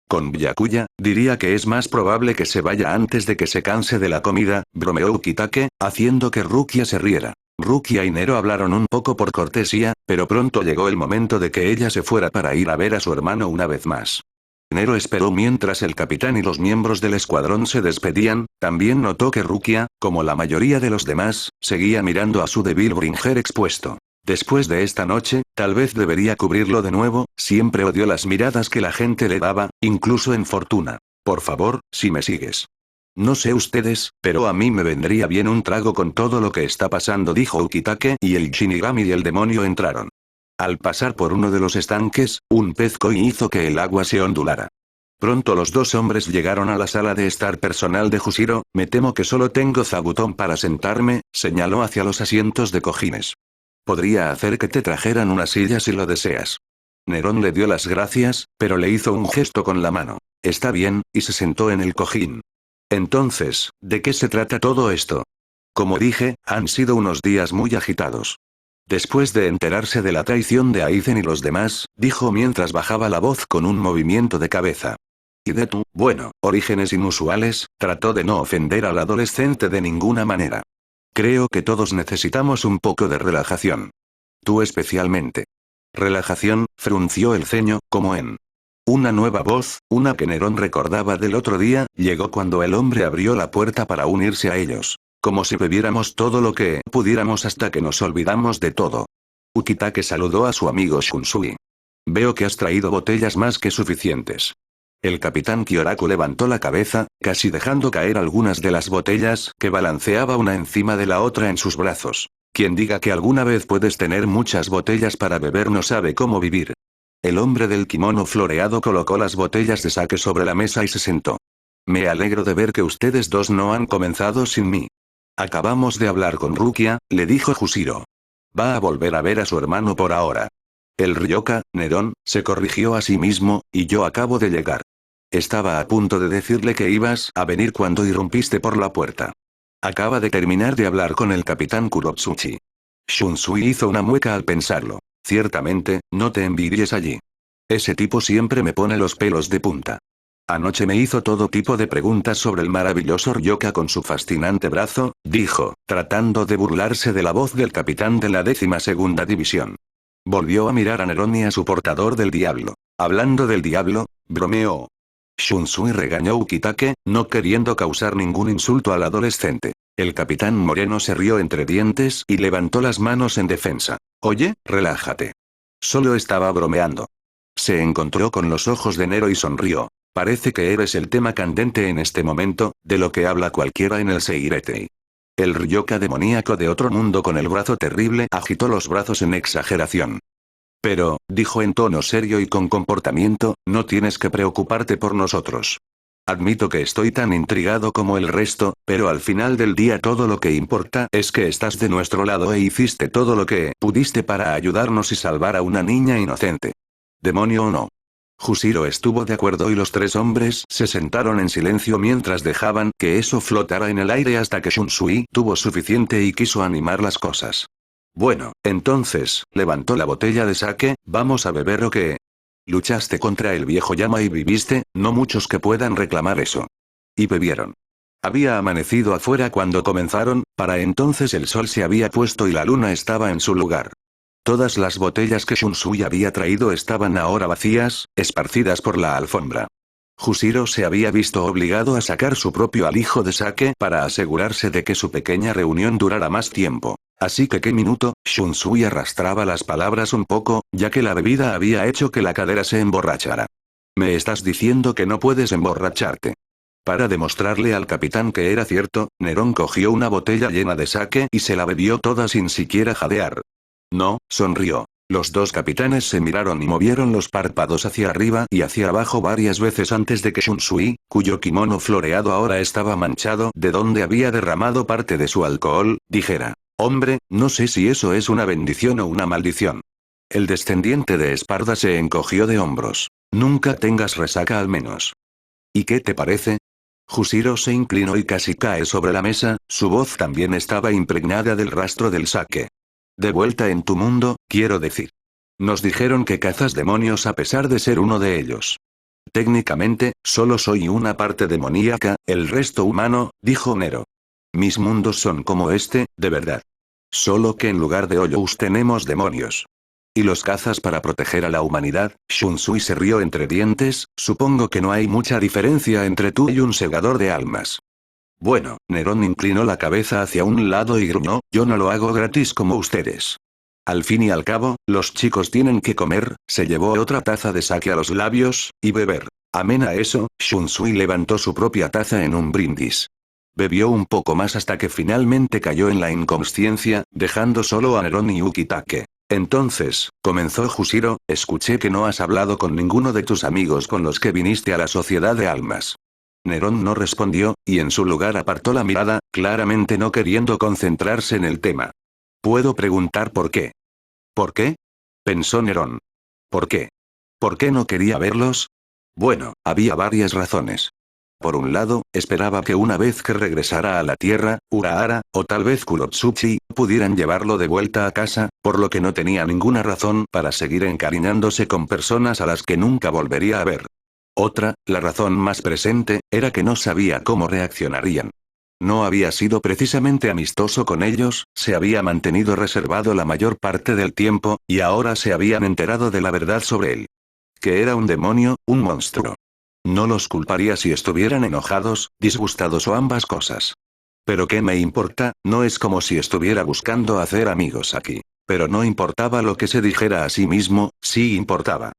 Con Byakuya, diría que es más probable que se vaya antes de que se canse de la comida, bromeó Ukitake, haciendo que Rukia se riera. Rukia y Nero hablaron un poco por cortesía, pero pronto llegó el momento de que ella se fuera para ir a ver a su hermano una vez más. Nero esperó mientras el capitán y los miembros del escuadrón se despedían. También notó que Rukia, como la mayoría de los demás, seguía mirando a su débil Bringer expuesto. Después de esta noche, tal vez debería cubrirlo de nuevo. Siempre odió las miradas que la gente le daba, incluso en Fortuna. Por favor, si me sigues. No sé ustedes, pero a mí me vendría bien un trago con todo lo que está pasando, dijo Ukitake, y el Shinigami y el demonio entraron. Al pasar por uno de los estanques, un pez koi hizo que el agua se ondulara. Pronto los dos hombres llegaron a la sala de estar personal de Jushiro. Me temo que solo tengo zabutón para sentarme, señaló hacia los asientos de cojines. Podría hacer que te trajeran una silla si lo deseas. Nerón le dio las gracias, pero le hizo un gesto con la mano. Está bien, y se sentó en el cojín. Entonces, ¿de qué se trata todo esto? Como dije, han sido unos días muy agitados. Después de enterarse de la traición de Aizen y los demás, dijo mientras bajaba la voz con un movimiento de cabeza. Y de tu, bueno, orígenes inusuales, trató de no ofender al adolescente de ninguna manera. Creo que todos necesitamos un poco de relajación. Tú especialmente. Relajación, frunció el ceño, como en. Una nueva voz, una que Nerón recordaba del otro día, llegó cuando el hombre abrió la puerta para unirse a ellos. Como si bebiéramos todo lo que pudiéramos hasta que nos olvidamos de todo. Ukitake saludó a su amigo Shunsui. Veo que has traído botellas más que suficientes. El capitán Kyoraku levantó la cabeza, casi dejando caer algunas de las botellas que balanceaba una encima de la otra en sus brazos. Quien diga que alguna vez puedes tener muchas botellas para beber no sabe cómo vivir. El hombre del kimono floreado colocó las botellas de sake sobre la mesa y se sentó. Me alegro de ver que ustedes dos no han comenzado sin mí. Acabamos de hablar con Rukia, le dijo Jushiro. Va a volver a ver a su hermano por ahora. El Ryoka, Nerón, se corrigió a sí mismo, y yo acabo de llegar. Estaba a punto de decirle que ibas a venir cuando irrumpiste por la puerta. Acaba de terminar de hablar con el capitán Kurotsuchi. Shunsui hizo una mueca al pensarlo. Ciertamente, no te envidies allí. Ese tipo siempre me pone los pelos de punta. Anoche me hizo todo tipo de preguntas sobre el maravilloso Ryoka con su fascinante brazo, dijo, tratando de burlarse de la voz del capitán de la 12ª división. Volvió a mirar a Nerón y a su portador del diablo. Hablando del diablo, bromeó. Shunsui regañó a Ukitake, no queriendo causar ningún insulto al adolescente. El capitán Moreno se rió entre dientes y levantó las manos en defensa. Oye, relájate. Solo estaba bromeando. Se encontró con los ojos de Nero y sonrió. Parece que eres el tema candente en este momento, de lo que habla cualquiera en el Seiretei. El Ryoka demoníaco de otro mundo con el brazo terrible agitó los brazos en exageración. Pero, dijo en tono serio y con comportamiento, no tienes que preocuparte por nosotros. Admito que estoy tan intrigado como el resto, pero al final del día todo lo que importa es que estás de nuestro lado e hiciste todo lo que pudiste para ayudarnos y salvar a una niña inocente. ¿Demonio o no? Jushiro estuvo de acuerdo y los tres hombres se sentaron en silencio mientras dejaban que eso flotara en el aire hasta que Shunsui tuvo suficiente y quiso animar las cosas. Bueno, entonces, levantó la botella de sake, ¿vamos a beber o qué? Luchaste contra el viejo llama y viviste, no muchos que puedan reclamar eso. Y bebieron. Había amanecido afuera cuando comenzaron, para entonces el sol se había puesto y la luna estaba en su lugar. Todas las botellas que Shunsui había traído estaban ahora vacías, esparcidas por la alfombra. Jushiro se había visto obligado a sacar su propio alijo de sake para asegurarse de que su pequeña reunión durara más tiempo. Así que qué minuto, Shunsui arrastraba las palabras un poco, ya que la bebida había hecho que la cadera se emborrachara. ¿Me estás diciendo que no puedes emborracharte? Para demostrarle al capitán que era cierto, Nerón cogió una botella llena de sake y se la bebió toda sin siquiera jadear. No, sonrió. Los dos capitanes se miraron y movieron los párpados hacia arriba y hacia abajo varias veces antes de que Shunsui, cuyo kimono floreado ahora estaba manchado de donde había derramado parte de su alcohol, dijera, hombre, no sé si eso es una bendición o una maldición. El descendiente de Esparda se encogió de hombros. Nunca tengas resaca al menos. ¿Y qué te parece? Jushiro se inclinó y casi cae sobre la mesa, su voz también estaba impregnada del rastro del sake. De vuelta en tu mundo, quiero decir. Nos dijeron que cazas demonios a pesar de ser uno de ellos. Técnicamente, solo soy una parte demoníaca, el resto humano, dijo Nero. Mis mundos son como este, de verdad. Solo que en lugar de hoyos tenemos demonios. ¿Y los cazas para proteger a la humanidad? Shunsui se rió entre dientes, supongo que no hay mucha diferencia entre tú y un segador de almas. Bueno, Nerón inclinó la cabeza hacia un lado y gruñó, yo no lo hago gratis como ustedes. Al fin y al cabo, los chicos tienen que comer, se llevó otra taza de sake a los labios, y beber. Amén a eso, Shunsui levantó su propia taza en un brindis. Bebió un poco más hasta que finalmente cayó en la inconsciencia, dejando solo a Nerón y Ukitake. Entonces, comenzó Jushiro, escuché que no has hablado con ninguno de tus amigos con los que viniste a la Sociedad de Almas. Nerón no respondió, y en su lugar apartó la mirada, claramente no queriendo concentrarse en el tema. ¿Puedo preguntar por qué? ¿Por qué? Pensó Nerón. ¿Por qué? ¿Por qué no quería verlos? Bueno, había varias razones. Por un lado, esperaba que una vez que regresara a la Tierra, Urahara, o tal vez Kurotsuchi, pudieran llevarlo de vuelta a casa, por lo que no tenía ninguna razón para seguir encariñándose con personas a las que nunca volvería a ver. Otra, la razón más presente, era que no sabía cómo reaccionarían. No había sido precisamente amistoso con ellos, se había mantenido reservado la mayor parte del tiempo, y ahora se habían enterado de la verdad sobre él. Que era un demonio, un monstruo. No los culparía si estuvieran enojados, disgustados o ambas cosas. Pero qué me importa, no es como si estuviera buscando hacer amigos aquí. Pero no importaba lo que se dijera a sí mismo, sí importaba.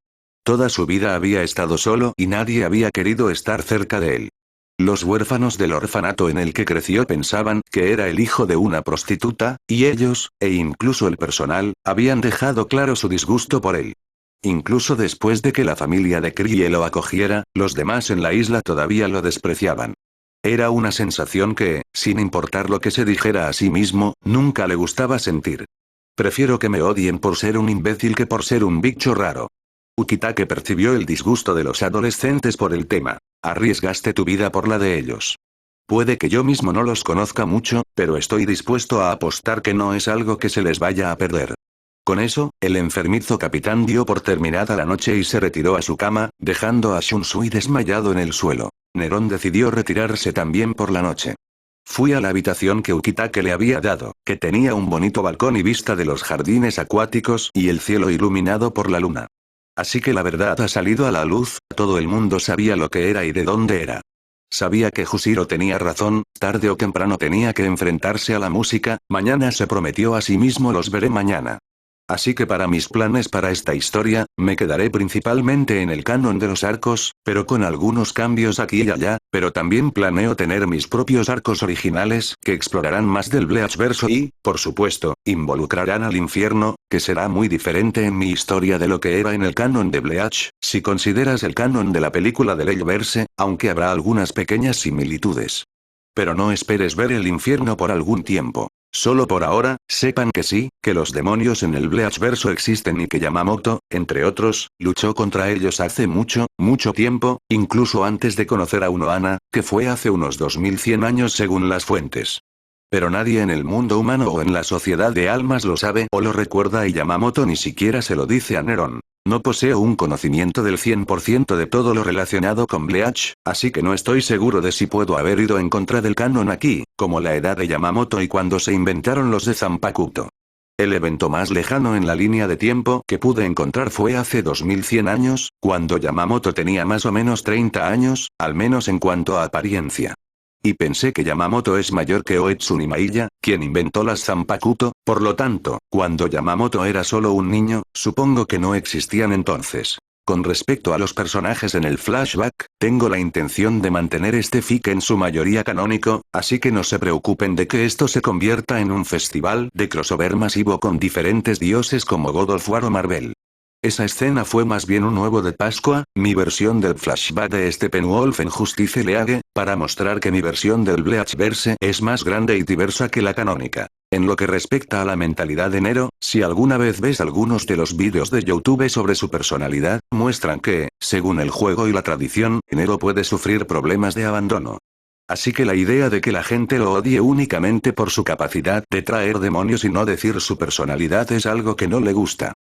Toda su vida había estado solo y nadie había querido estar cerca de él. Los huérfanos del orfanato en el que creció pensaban que era el hijo de una prostituta, y ellos, e incluso el personal, habían dejado claro su disgusto por él. Incluso después de que la familia de Crie lo acogiera, los demás en la isla todavía lo despreciaban. Era una sensación que, sin importar lo que se dijera a sí mismo, nunca le gustaba sentir. Prefiero que me odien por ser un imbécil que por ser un bicho raro. Ukitake percibió el disgusto de los adolescentes por el tema. Arriesgaste tu vida por la de ellos. Puede que yo mismo no los conozca mucho, pero estoy dispuesto a apostar que no es algo que se les vaya a perder. Con eso, el enfermizo capitán dio por terminada la noche y se retiró a su cama, dejando a Shunsui desmayado en el suelo. Nerón decidió retirarse también por la noche. Fui a la habitación que Ukitake le había dado, que tenía un bonito balcón y vista de los jardines acuáticos y el cielo iluminado por la luna. Así que la verdad ha salido a la luz, todo el mundo sabía lo que era y de dónde era. Sabía que Jushiro tenía razón, tarde o temprano tenía que enfrentarse a la música, mañana se prometió a sí mismo los veré mañana. Así que para mis planes para esta historia, me quedaré principalmente en el canon de los arcos, pero con algunos cambios aquí y allá, pero también planeo tener mis propios arcos originales, que explorarán más del Bleachverso y, por supuesto, involucrarán al infierno, que será muy diferente en mi historia de lo que era en el canon de Bleach, si consideras el canon de la película de Leilverse, aunque habrá algunas pequeñas similitudes. Pero no esperes ver el infierno por algún tiempo. Solo por ahora, sepan que sí, que los demonios en el Bleachverso existen y que Yamamoto, entre otros, luchó contra ellos hace mucho, mucho tiempo, incluso antes de conocer a Unohana, que fue hace unos 2100 años según las fuentes. Pero nadie en el mundo humano o en la sociedad de almas lo sabe o lo recuerda y Yamamoto ni siquiera se lo dice a Nerón. No poseo un conocimiento del 100% de todo lo relacionado con Bleach, así que no estoy seguro de si puedo haber ido en contra del canon aquí, como la edad de Yamamoto y cuando se inventaron los de Zanpakuto. El evento más lejano en la línea de tiempo que pude encontrar fue hace 2100 años, cuando Yamamoto tenía más o menos 30 años, al menos en cuanto a apariencia. Y pensé que Yamamoto es mayor que Oetsumi Maiya, quien inventó las Zanpakuto, por lo tanto, cuando Yamamoto era solo un niño, supongo que no existían entonces. Con respecto a los personajes en el flashback, tengo la intención de mantener este fic en su mayoría canónico, así que no se preocupen de que esto se convierta en un festival de crossover masivo con diferentes dioses como God of War o Marvel. Esa escena fue más bien un huevo de Pascua, mi versión del flashback de Steppenwolf en Justice League, para mostrar que mi versión del Bleachverse es más grande y diversa que la canónica. En lo que respecta a la mentalidad de Nero, si alguna vez ves algunos de los vídeos de YouTube sobre su personalidad, muestran que, según el juego y la tradición, Nero puede sufrir problemas de abandono. Así que la idea de que la gente lo odie únicamente por su capacidad de traer demonios y no decir su personalidad es algo que no le gusta.